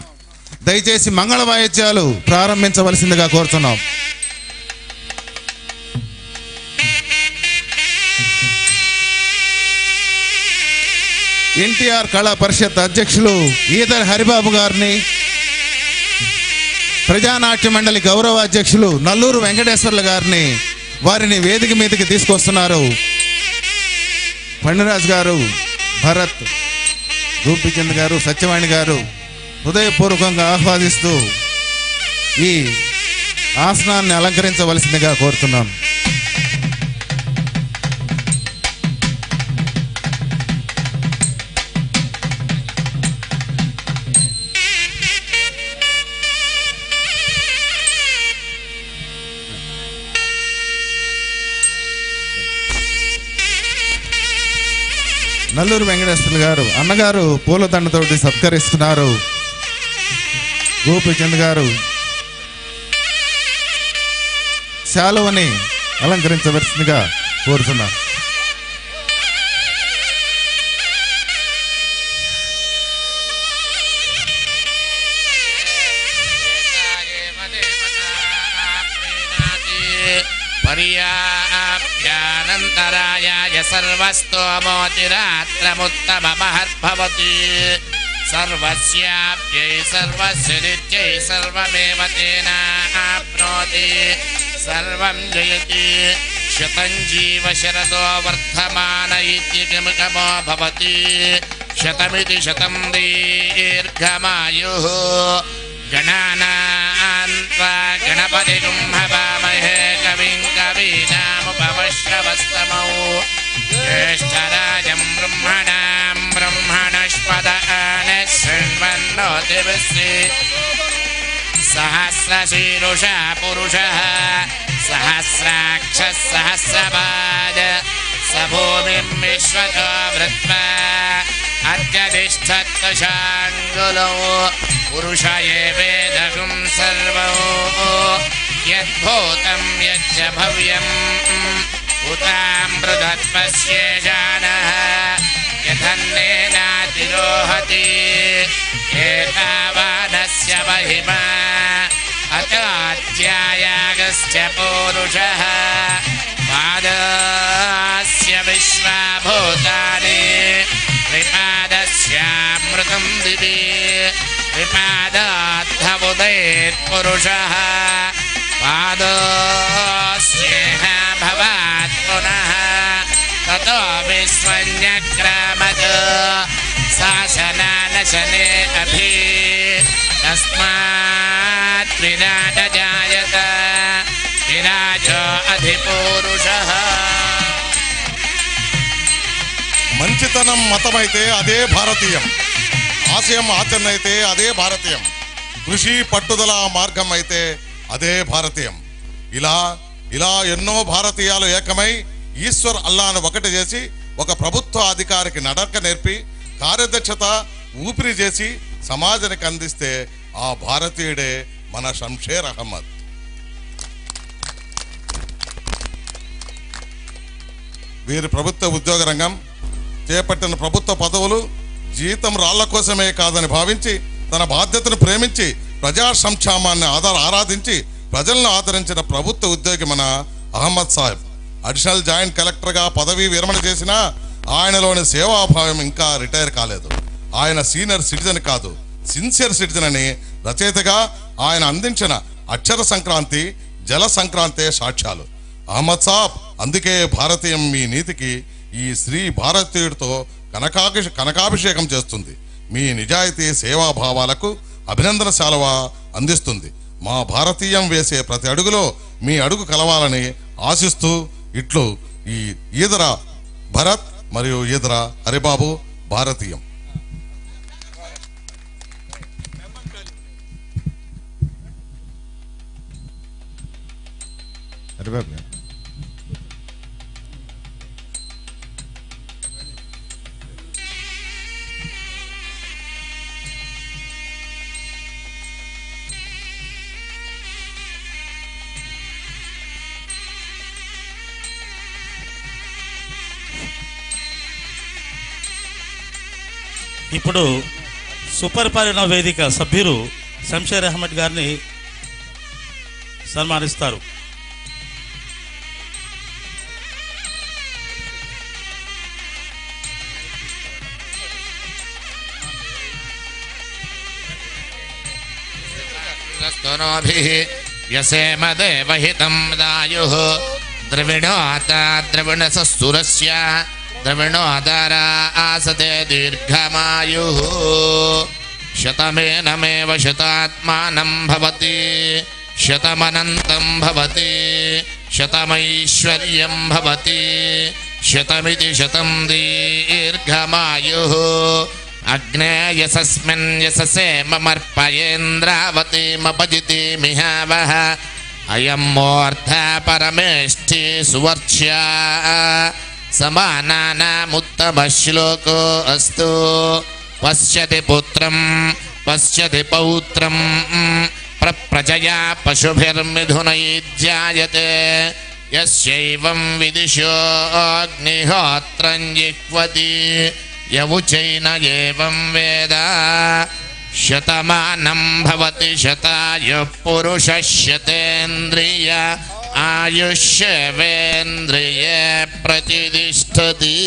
దయచేసి మంగళ వాయిద్యాలు ప్రారంభించవలసిందిగా కోరుతున్నాం. ఎన్టీఆర్ కళా పరిషత్ అధ్యక్షులు ఈదర్ హరిబాబు గారిని, ప్రజానాట్య మండలి గౌరవ అధ్యక్షులు నల్లూరు వెంకటేశ్వర్ల గారిని వారిని వేదిక మీదకి తీసుకొస్తున్నారు. ఫణిరాజ్ గారు, భరత్, గోపిచంద్ గారు, సత్యవాణి గారు హృదయపూర్వకంగా ఆహ్వాదిస్తూ ఈ ఆసనాన్ని అలంకరించవలసిందిగా కోరుతున్నాం. నల్లూరు వెంకటేశ్వర్ల గారు అన్నగారు పూలదండతోటి సత్కరిస్తున్నారు. గోపిచంద్ గారు శాలువని అలంకరించవలసిందిగా కోరుతున్నారు. पर्याप्यानन्तरायाय सर्वस्तोमोतिरात्रमुत्तममहद्भवति सर्वस्याप्यै सर्वस्य नित्यै सर्वमेव तेनाप्नोति सर्वं जयति शतं जीव शरदो वर्धमान इत्यगमो भवति శతమితి శతం దీర్ఘమాయుః గణానాం త్వా గణపతిం హవామహే కవిం కవీనాముపమశ్రవస్తమౌ జ్యేష్ఠరాజం బ్రహ్మణాం బ్రహ్మణస్పదాన శృణ్వన్నోతిభిశ్రీ సహస్రశీరుషా పురుషः సహస్రాక్షः సహస్రపాద స భూమిం విశ్వతో వృత్వా అత్యతిష్ఠత్తుషాంగులౌ పురుష ఏవేదగుం సర్వౌ యద్భూతం యచ్చ భవ్యం ఉతామృతత్వస్యేషానః యథన్నేనాతిరోహతి ఏతావానస్య మహిమా అతాధ్యాయాగస్య పౌరుషः పాదస్య విశ్వభూతాని త్రిపాదస్యామృతం దివి త్రిపాదాద్ధముదయేత్ పురుషः పాదస్యేహ భవాత్ పునః తతో విశ్వన్యక్రమత్ శాసనానశనే అభి తస్మాత్ విరాట జాయత విరాజో అధిపూరుషः. మంచితనం మతమైతే అదే భారతీయం, ఆశయం ఆచరణ అయితే అదే భారతీయం, కృషి పట్టుదల మార్గం అయితే అదే భారతీయం. ఇలా ఇలా ఎన్నో భారతీయాలు ఏకమై ఈశ్వర్ అల్లాను ఒకటి చేసి ఒక ప్రభుత్వ అధికారికి నడక నేర్పి కార్యదక్షత ఊపిరి చేసి సమాజానికి అందిస్తే ఆ భారతీయుడే మన షంషేర్ అహ్మద్. వీరి ప్రభుత్వ ఉద్యోగ రంగం చేపట్టిన ప్రభుత్వ పదవులు జీతం రాళ్ల కోసమే కాదని భావించి తన బాధ్యతను ప్రేమించి ప్రజా సంక్షేమాన్ని ఆరాధించి ప్రజలను ఆదరించిన ప్రభుత్వ ఉద్యోగి మన అహ్మద్ సాహెబ్. అడిషనల్ జాయింట్ కలెక్టర్గా పదవీ విరమణ చేసినా ఆయనలోని సేవాభావం ఇంకా రిటైర్ కాలేదు. ఆయన సీనియర్ సిటిజన్ కాదు, సిన్సియర్ సిటిజన్ అని రచయితగా ఆయన అందించిన అక్షర సంక్రాంతి, జల సంక్రాంతే సాక్ష్యాలు. అహ్మద్ సాబ్ అందుకే భారతీయం మీ నీతికి ఈ శ్రీ భారతీయుడితో కనకాభిషేకం చేస్తుంది. మీ నిజాయితీ సేవాభావాలకు అభినందన శాలువ అందిస్తుంది. మా భారతీయం వేసే ప్రతి అడుగులో మీ అడుగు కలవాలని ఆశిస్తూ ఇట్లు ఈ ఈదర భరత్ మరియు ఈదర హరిబాబు భారతీయం. హరిబాబు ఇప్పుడు సుపరిపాలన వేదిక సభ్యులు షంషేర్ అహ్మద్ గారిని సన్మానిస్తారు. యసేమ దేవహితం దాయుః ద్రవిణోత ద్రవిణసస్సురస్య ద్రవిణోదరా ఆసతే దీర్ఘమాయుః శతమేనమేవ శతాత్మానం భవతి శతమనంతం భవతి శతమైశ్వర్యం భవతి శతమితి శతం దీర్ఘమాయుః అగ్నేయసస్మిన్ యశసే మమర్పయేంద్రావతీమపజితి మిహావః అయం మూర్ధ పరమేష్ఠి సువర్చ్యా సమానానాముత్తమశ్లోకో అస్తు పశ్యతి పుత్రం పశ్యతి పౌత్రం ప్రజయా పశుభిర్మిథునైధ్యాయతే యస్యైవం విదిశో అగ్నిహోత్రం జిహ్వతి యవుచైన ఏవం వేద శతమానం భవతి శతాయుః పురుషः శతేంద్రియ ఆయుష్యేవేంద్రియే ప్రతిష్ఠతి.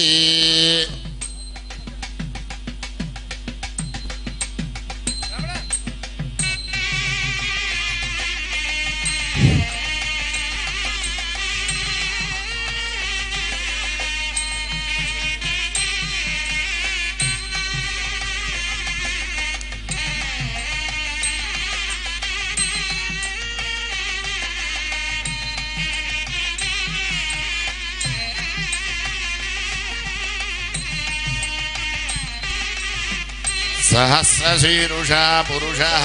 सहस्रशीरुषा पुरुषः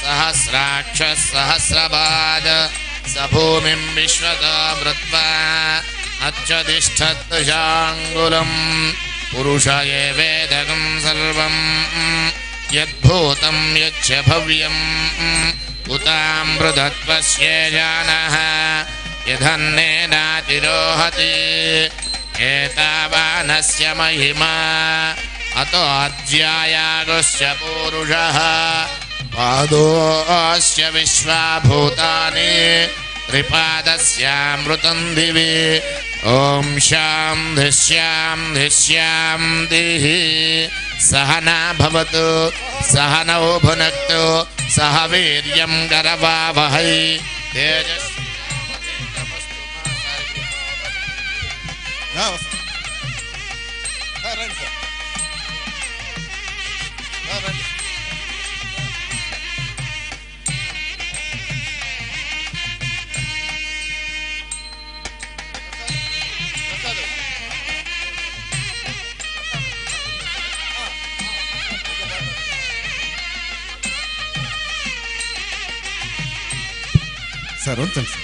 सहस्राक्षः सहस्रपाद स भूमिं विश्वतो वृत्वा अच्छतिष्ठद्दशाङ्गुलम् पुरुष एवेदकं सर्वं यद्भूतं यच्च भव्यम् उतामृतत्वस्य जानः यदन्नेनातिरोहति एतावानस्य महिमा अतो अध्यायागस्य पुरुषः पादोऽस्य विश्वाभूतानि त्रिपादस्यामृतं दिवि ॐ शान्तिः शान्तिः शान्तिः सहना भवतु सहनौ भुनक्तु सह वीर्यं करवावहै సార్ ఉంచండి.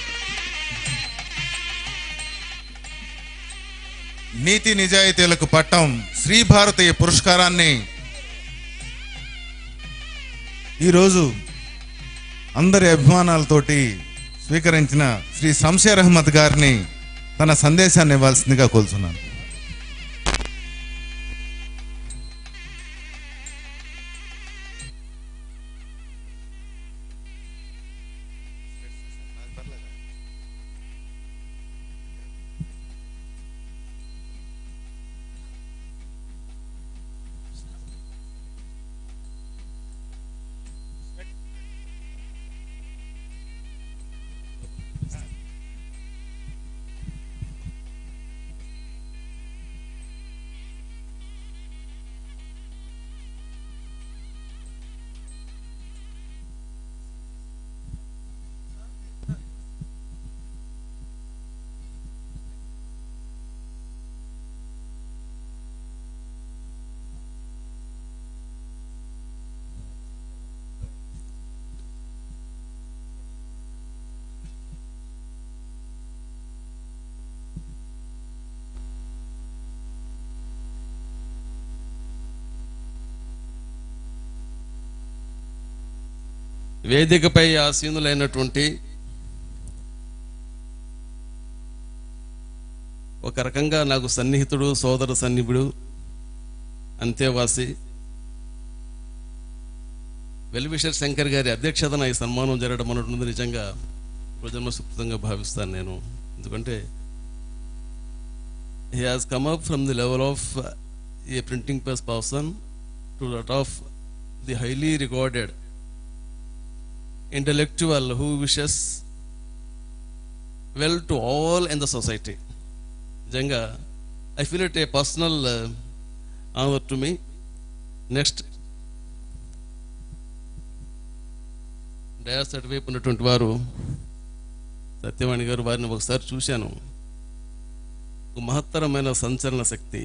నీతి నిజాయితీలకు పట్టం శ్రీ భారతీయ పురస్కారాన్ని ఈరోజు అందరి అభిమానాలతోటి స్వీకరించిన శ్రీ శంషేర్ అహ్మద్ గారిని తన సందేశాన్ని ఇవ్వాల్సిందిగా కోరుతున్నాను. వేదికపై ఆసీనులైనటువంటి ఒక రకంగా నాకు సన్నిహితుడు, సోదర సన్నిహితుడు, అంతేవాసి వెల్విషర్ శంకర్ గారి అధ్యక్షతన ఈ సన్మానం జరగడం అన్నది నిజంగా ప్రజన్మ సుకృతంగా భావిస్తాను నేను. ఎందుకంటే he has come up from the level of a printing press person to that of the highly regarded intellectual who wishes well to all in the society. Janga, I feel it a personal honor to me. Next, dais అటువైపు ఉన్నటువంటి వారు సత్యవాణి గారు, వారిని ఒకసారి చూశాను. ఒక మహత్తరమైన సంచలన శక్తి,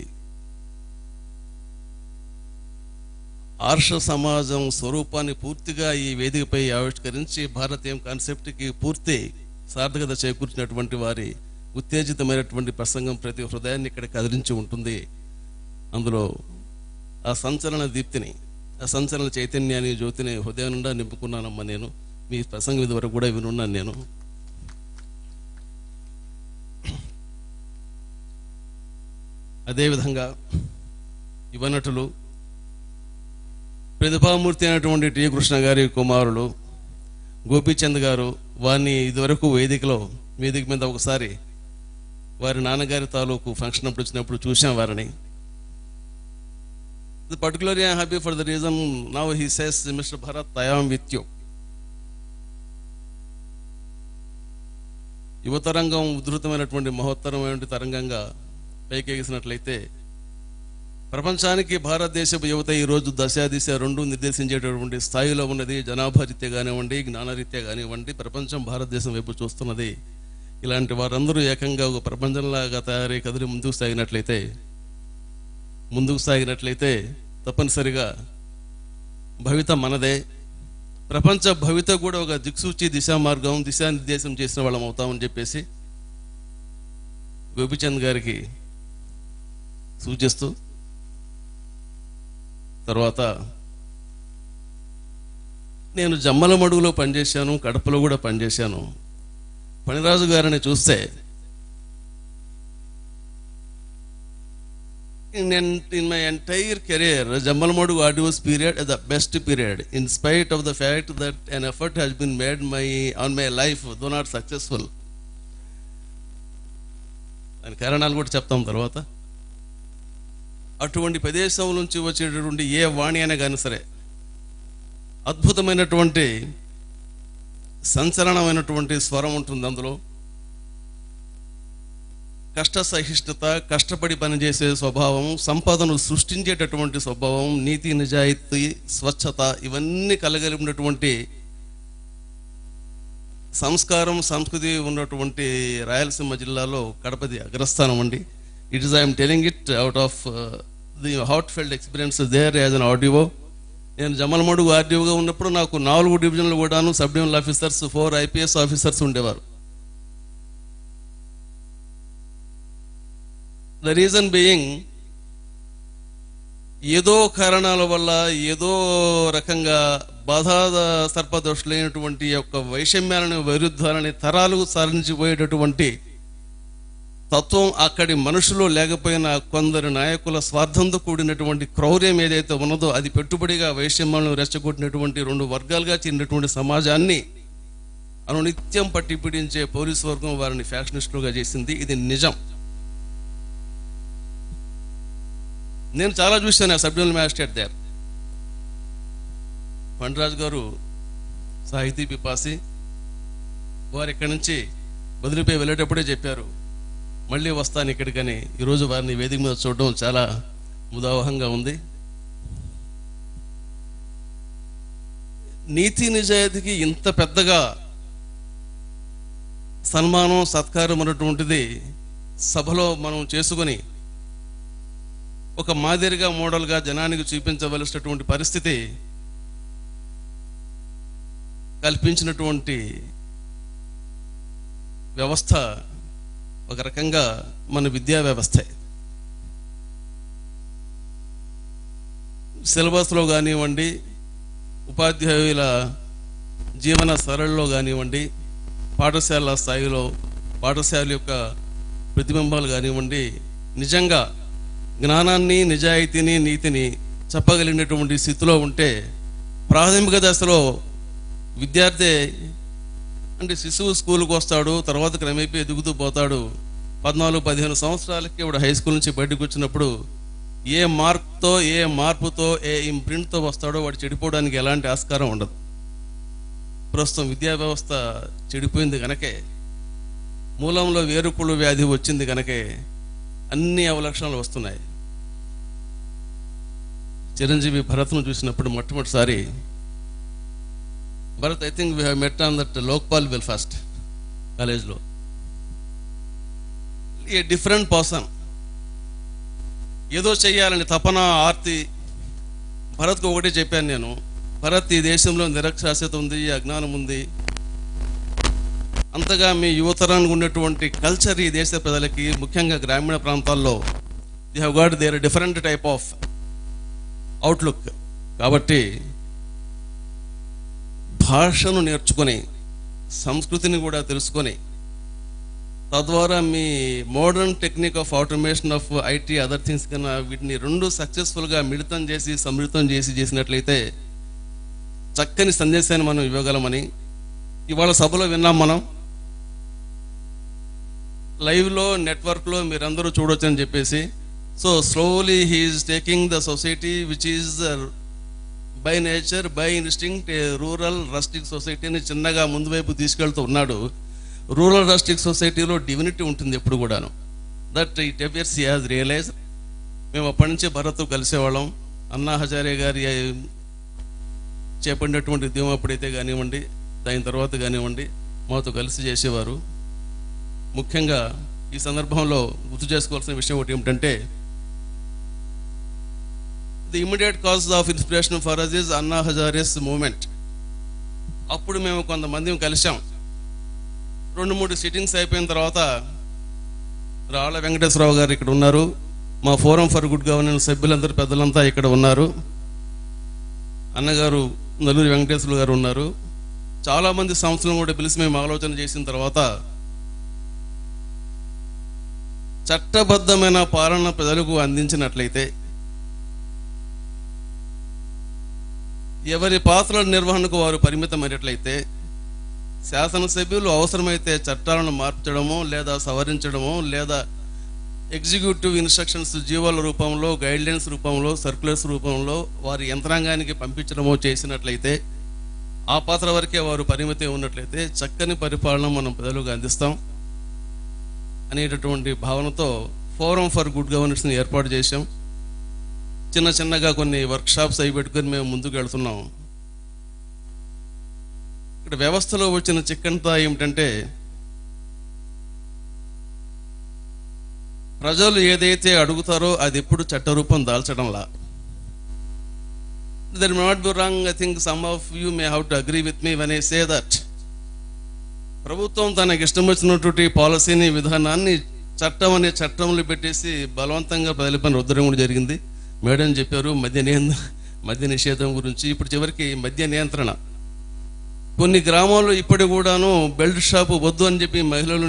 ఆర్ష సమాజం స్వరూపాన్ని పూర్తిగా ఈ వేదికపై ఆవిష్కరించి భారతీయ కాన్సెప్ట్కి పూర్తి సార్థకత చేకూర్చినటువంటి వారి ఉత్తేజితమైనటువంటి ప్రసంగం ప్రతి హృదయాన్ని ఇక్కడ కదిలించి ఉంటుంది. అందులో ఆ సంచలన దీప్తిని, ఆ సంచలన చైతన్యాన్ని, జ్యోతిని హృదయం నుండా నింపుకున్నానమ్మా నేను. మీ ప్రసంగం ఇది వరకు కూడా వినున్నాను నేను. అదేవిధంగా యువనటులు ప్రతిభామూర్తి అయినటువంటి టి కృష్ణ గారి కుమారులు గోపీచంద్ గారు, వారిని ఇదివరకు వేదిక మీద ఒకసారి వారి నాన్నగారి తాలూకు ఫంక్షన్ అప్పుడు వచ్చినప్పుడు చూసాం వారిని. Particularly I happy for the reason now he says mister Bharat I am with you. యువతరంగం ఉధృతమైనటువంటి మహోత్తరమైన తరంగంగా పైకెగిసినట్లయితే ప్రపంచానికి భారతదేశపు యువత ఈరోజు దశ రెండు నిర్దేశించేటటువంటి స్థాయిలో ఉన్నది. జనాభా రీత్యా కానివ్వండి, జ్ఞానరీత్యా కానివ్వండి, ప్రపంచం భారతదేశం వైపు చూస్తున్నది. ఇలాంటి వారందరూ ఏకంగా ఒక ప్రపంచంలాగా తయారై కదిలి ముందుకు సాగినట్లయితే తప్పనిసరిగా భవిత మనదే, ప్రపంచ భవిత కూడా ఒక దిక్సూచి దిశా మార్గం దిశానిర్దేశం చేసిన వాళ్ళం అవుతామని చెప్పేసి గోపిచంద్ గారికి సూచిస్తూ, తర్వాత నేను జమ్మలమడుగులో పనిచేశాను, కడపలో కూడా పనిచేశాను. పనిరాజు గారిని చూస్తే in my entire career, Jammalmadu Adios period is the best period, in spite of the fact that an effort has been made on my life, though not successful. దాని కారణాలు కూడా చెప్తాం తర్వాత. అటువంటి ప్రదేశం నుంచి వచ్చేటటువంటి ఏ వాణి అయినా కానీ సరే అద్భుతమైనటువంటి సంచలనమైనటువంటి స్వరం ఉంటుంది అందులో. కష్ట సహిష్ణుత, కష్టపడి పనిచేసే స్వభావం, సంపదను సృష్టించేటటువంటి స్వభావం, నీతి నిజాయితీ, స్వచ్ఛత, ఇవన్నీ కలగలిగినటువంటి సంస్కారం, సంస్కృతి ఉన్నటువంటి రాయలసీమ జిల్లాలో కడపది అగ్రస్థానం అండి. It is I'm telling it out of the heartfelt experience there as an RDO. నేను జమ్మలమడుగు ఆర్డీఓగా ఉన్నప్పుడు నాకు 4 డివిజన్లు కూడాను sub divisional officers, 4 IPS officers ఉండేవారు. ద రీజన్ బీయింగ్, ఏదో కారణాల వల్ల ఏదో రకంగా బాధా సర్పదోషులైనటువంటి యొక్క వైషమ్యాలను, వైరుధ్యాలని తరాలకు సారించిపోయేటటువంటి తత్వం అక్కడి మనుషులు లేకపోయినా కొందరు నాయకుల స్వార్థంతో కూడినటువంటి క్రౌర్యం ఏదైతే ఉన్నదో అది పెట్టుబడిగా వైషమ్యాలను రెచ్చగొట్టినటువంటి 2 వర్గాలుగా చెందినటువంటి సమాజాన్ని అనునిత్యం పట్టి పీడించే పోలీసు వర్గం వారిని ఫ్యాక్షనిస్టులుగా చేసింది. ఇది నిజం. నేను చాలా చూశాను ఆ సబ్ డివిజనల్ మ్యాజిస్ట్రేట్ దగ్గర. పండరాజు గారు సాహితీ పిపాసి, వారు ఇక్కడి నుంచి బదిలీపై వెళ్ళేటప్పుడే చెప్పారు, మళ్ళీ వస్తాను ఇక్కడికని. ఈరోజు వారిని వేదిక మీద చూడడం చాలా ముదావహంగా ఉంది. నీతి నిజాయితీకి ఇంత పెద్దగా సన్మానం, సత్కారం అన్నటువంటిది సభలో మనం చేసుకొని ఒక మాదిరిగా, మోడల్గా జనానికి చూపించవలసినటువంటి పరిస్థితి కల్పించినటువంటి వ్యవస్థ ఒక రకంగా మన విద్యా వ్యవస్థే. సిలబస్లో కానివ్వండి, ఉపాధ్యాయుల జీవన సరళిలో కానివ్వండి, పాఠశాల స్థాయిలో పాఠశాల యొక్క ప్రతిబింబాలు కానివ్వండి, నిజంగా జ్ఞానాన్ని, నిజాయితీని, నీతిని చెప్పగలిగినటువంటి స్థితిలో ఉంటే ప్రాథమిక దశలో విద్యార్థి అంటే శిశువు స్కూల్కి వస్తాడు, తర్వాత క్రమేపీ ఎదుగుతూ పోతాడు. 14-15 సంవత్సరాలకి ఇప్పుడు హై స్కూల్ నుంచి బయటకు వచ్చినప్పుడు ఏ మార్క్తో, ఏ మార్పుతో, ఏ ఇంప్రింట్తో వస్తాడో వాడు చెడిపోవడానికి ఎలాంటి ఆస్కారం ఉండదు. ప్రస్తుతం విద్యా వ్యవస్థ చెడిపోయింది కనుకే, మూలంలో వేరుకుళ్ళు వ్యాధి వచ్చింది కనుకే అన్ని అవలక్షణాలు వస్తున్నాయి. చిరంజీవి భరత్ను చూసినప్పుడు మొట్టమొదటిసారి, Bharat, I think we have met on that Lokpal వెల్ఫాస్ట్ కాలేజ్లో. ఏ డిఫరెంట్ పర్సన్, ఏదో చెయ్యాలని తపన, ఆర్తి. భరత్కు ఒకటే చెప్పాను నేను, భరత్, ఈ దేశంలో నిరక్షరాస్యత ఉంది, అజ్ఞానం ఉంది. అంతగా మీ యువతరానికి ఉన్నటువంటి కల్చర్ ఈ దేశ ప్రజలకి, ముఖ్యంగా గ్రామీణ ప్రాంతాల్లో, they have got their different type of outlook. కాబట్టి భాషను నేర్చుకొని, సంస్కృతిని కూడా తెలుసుకొని, తద్వారా మీ modern technique of automation of IT, other things కన్నా వీటిని 2 సక్సెస్ఫుల్గా మిళితం చేసి, సమృద్ధం చేసినట్లయితే చక్కని సందేశాన్ని మనం ఇవ్వగలమని ఇవాళ సభలో విన్నాం. మనం లైవ్లో, నెట్వర్క్లో మీరందరూ చూడొచ్చని చెప్పేసి. So slowly he is taking the society which is by nature, by instinct a rural rustic సొసైటీని చిన్నగా ముందు వైపు తీసుకెళ్తూ ఉన్నాడు. రూరల్ రస్టిక్ సొసైటీలో డివినిటీ ఉంటుంది ఎప్పుడు కూడాను. That it appears he has realise. మేము అప్పటి నుంచే భరత్ కలిసేవాళ్ళం. అన్నా హజారే గారి చేపడినటువంటి ఉద్యమం అప్పుడైతే కానివ్వండి, దాని తర్వాత కానివ్వండి, మాతో కలిసి చేసేవారు. ముఖ్యంగా ఈ సందర్భంలో గుర్తు చేసుకోవాల్సిన విషయం ఒకటి ఏమిటంటే, the immediate cause of inspiration for us is Anna Hazare's moment. అప్పుడు మేము కొంతమంది కలిసాం. 2-3 సిట్టింగ్స్ అయిపోయిన తర్వాత రాళ్ళ వెంకటేశ్వరరావు గారు ఇక్కడ ఉన్నారు, మా ఫోరం ఫర్ గుడ్ గవర్నెన్స్ సభ్యులందరూ పెద్దలంతా ఇక్కడ ఉన్నారు, అన్నగారు నల్లూరి వెంకటేశ్వర గారు ఉన్నారు. చాలామంది సంస్థలను కూడా పిలిచి మేము ఆలోచన చేసిన తర్వాత చట్టబద్ధమైన పాలన ప్రజలకు అందించినట్లయితే, ఎవరి పాత్రల నిర్వహణకు వారు పరిమితమైనట్లయితే, శాసనసభ్యులు అవసరమైతే చట్టాలను మార్చడమో లేదా సవరించడమో లేదా ఎగ్జిక్యూటివ్ ఇన్స్ట్రక్షన్స్ జీవోల రూపంలో, గైడ్లైన్స్ రూపంలో, సర్క్యులర్స్ రూపంలో వారి యంత్రాంగానికి పంపించడమో చేసినట్లయితే, ఆ పాత్ర వరకే వారు పరిమితి ఉన్నట్లయితే చక్కని పరిపాలన మనం ప్రజలకు అందిస్తాం అనేటటువంటి భావనతో ఫోరం ఫర్ గుడ్ గవర్నెన్స్ని ఏర్పాటు చేశాం. చిన్నగా కొన్ని వర్క్షాప్స్ అవి పెట్టుకొని మేము ముందుకు వెళ్తున్నాం. ఇక్కడ వ్యవస్థలో వచ్చిన చిక్కంతా ఏమిటంటే, ప్రజలు ఏదైతే అడుగుతారో అది ఎప్పుడు చట్టరూపం దాల్చడంలా. There may not be wrong, I think some of you may have to agree with me when I say that ప్రభుత్వం తనకి ఇష్టం వచ్చినటువంటి పాలసీని, విధానాన్ని చట్టం అనే చట్టంలో పెట్టేసి బలవంతంగా ప్రజల పైన రుద్దడం కూడా జరిగింది. మేడం చెప్పారు మద్య నిషేధం గురించి. ఇప్పుడు చివరికి మద్య నియంత్రణ. కొన్ని గ్రామాల్లో ఇప్పటి కూడాను బెల్ట్ షాపు వద్దు అని చెప్పి మహిళలు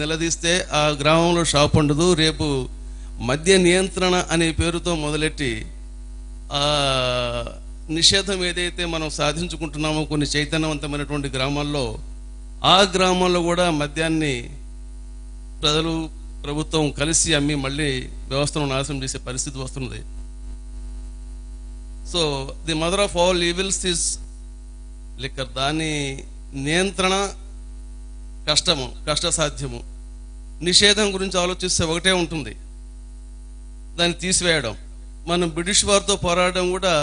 నిలదీస్తే ఆ గ్రామంలో షాప్ ఉండదు. రేపు మద్య నియంత్రణ అనే పేరుతో మొదలెట్టి నిషేధం ఏదైతే మనం సాధించుకుంటున్నామో కొన్ని చైతన్యవంతమైనటువంటి గ్రామాల్లో, ఆ గ్రామాల్లో కూడా మద్యాన్ని ప్రజలు, ప్రభుత్వం కలిసి అమ్మి మళ్ళీ వ్యవస్థను నాశనం చేసే పరిస్థితి వస్తున్నది. So the mother of all evils is liquor. దాని నియంత్రణ కష్టసాధ్యము. నిషేధం గురించి ఆలోచిస్తే ఒకటే ఉంటుంది, దాన్ని తీసివేయడం. మనం బ్రిటిష్ వారితో పోరాడడం కూడా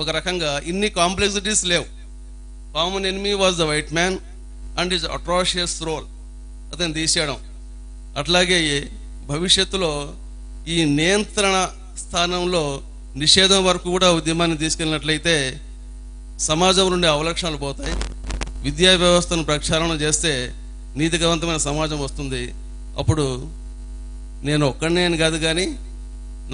ఒక రకంగా ఇన్ని కాంప్లెక్సిటీస్ లేవు. Common enemy was the white man and his atrocious role, అతను తీసేయడం. అట్లాగే భవిష్యత్తులో ఈ నియంత్రణ స్థానంలో నిషేధం వరకు కూడా ఉద్యమాన్ని తీసుకెళ్ళినట్లయితే సమాజం నుండి అవలక్షణాలు పోతాయి. విద్యా వ్యవస్థను ప్రక్షాళన చేస్తే నీతిగవంతమైన సమాజం వస్తుంది. అప్పుడు నేను ఒక్కడనే కాదు కానీ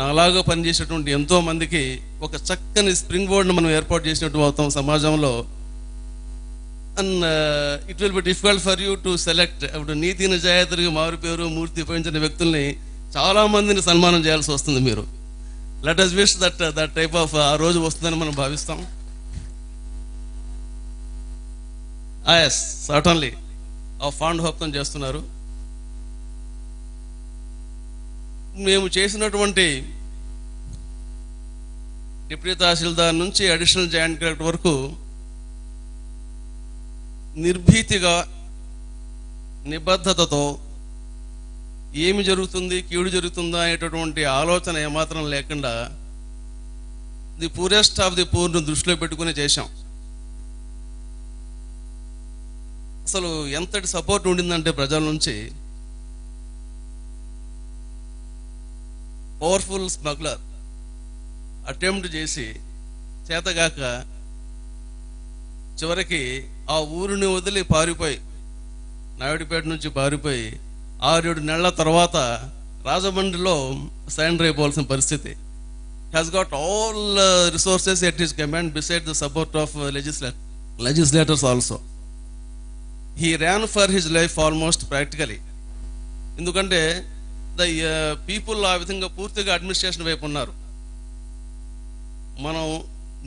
నాలాగా పనిచేసేటువంటి ఎంతో మందికి ఒక చక్కని స్ప్రింగ్ బోర్డ్ను మనం ఏర్పాటు చేసినట్టు అవుతాం సమాజంలో. And it will be difficult for you to select. ఇప్పుడు నీతి నిజాయితీగా మారుపేరు మూర్తి ఉపయోగించిన వ్యక్తుల్ని చాలామందిని సన్మానం చేయాల్సి వస్తుంది. మీరు let us wish that type of ఆ రోజు వస్తుందని మనం భావిస్తాం. ఎస్, సర్టన్లీ ఆ ఫాండ్ హోప్తో చేస్తున్నారు. మేము చేసినటువంటి డిప్యూటీ తహసీల్దార్ నుంచి అడిషనల్ జాయింట్ కలెక్టర్ వరకు నిర్భీతిగా, నిబద్ధతతో ఏమి జరుగుతుంది, కీడు జరుగుతుందా అనేటటువంటి ఆలోచన ఏమాత్రం లేకుండా ది పూరెస్ట్ ఆఫ్ ది పూర్ను దృష్టిలో పెట్టుకుని చేశాం. అసలు ఎంతటి సపోర్ట్ ఉండిందంటే ప్రజల నుంచి. పవర్ఫుల్ స్మగ్లర్ అటెంప్ట్ చేసి చేతగాక చివరికి ఆ ఊరిని వదిలి పారిపోయి, నాయుడుపేట నుంచి పారిపోయి 6-7 నెలల తర్వాత రాజమండ్రిలో సరెండర్ అయిపోవాల్సిన పరిస్థితి. Has got all resources at his command beside the support of legislators also. He ran for his life almost practically. ఎందుకంటే ద పీపుల్ ఆ విధంగా పూర్తిగా అడ్మినిస్ట్రేషన్ వైపు ఉన్నారు. మనం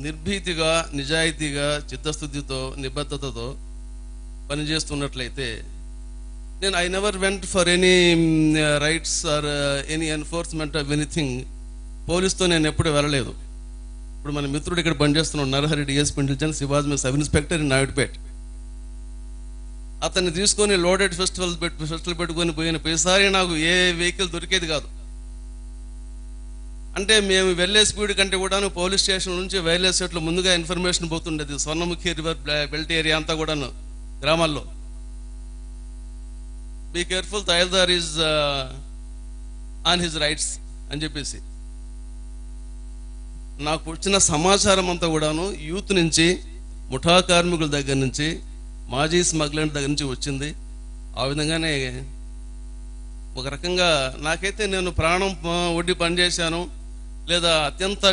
నిర్భీతిగా, నిజాయితీగా, చిత్తశుద్ధితో, నిబద్ధతతో పనిచేస్తున్నట్లయితే, నేను I never went for any rights or any enforcement of anything. పోలీస్తో నేను ఎప్పుడు వెళ్ళలేదు. ఇప్పుడు మన మిత్రుడు ఇక్కడ పనిచేస్తున్నాడు, Narahari DSP intelligence, he was my sub inspector in Naidupet. అతన్ని తీసుకొని లోడెడ్ ఫెస్టివల్ పెట్టుకొని పోయిన ప్రతిసారి నాకు ఏ వెహికల్ దొరికేది కాదు. అంటే మేము వెళ్ళే స్పీడ్ కంటే కూడాను పోలీస్ స్టేషన్ నుంచి వైర్లెస్ సెట్లు ముందుగా ఇన్ఫర్మేషన్ పోతుండేది. స్వర్ణముఖి రివర్ బెల్ట్ ఏరియా అంతా కూడాను గ్రామాల్లో. Be careful, tahsildar is on his rights అని చెప్పేసి. నాకు వచ్చిన సమాచారం అంతా కూడాను యూత్ నుంచి, ముఠా కార్మికుల దగ్గర నుంచి, మాజీ స్మగ్లర్ దగ్గర నుంచి వచ్చింది. ఆ విధంగానే ఒక రకంగా నాకైతే నేను ప్రాణం ఒడ్డి పనిచేశాను లేదా అత్యంత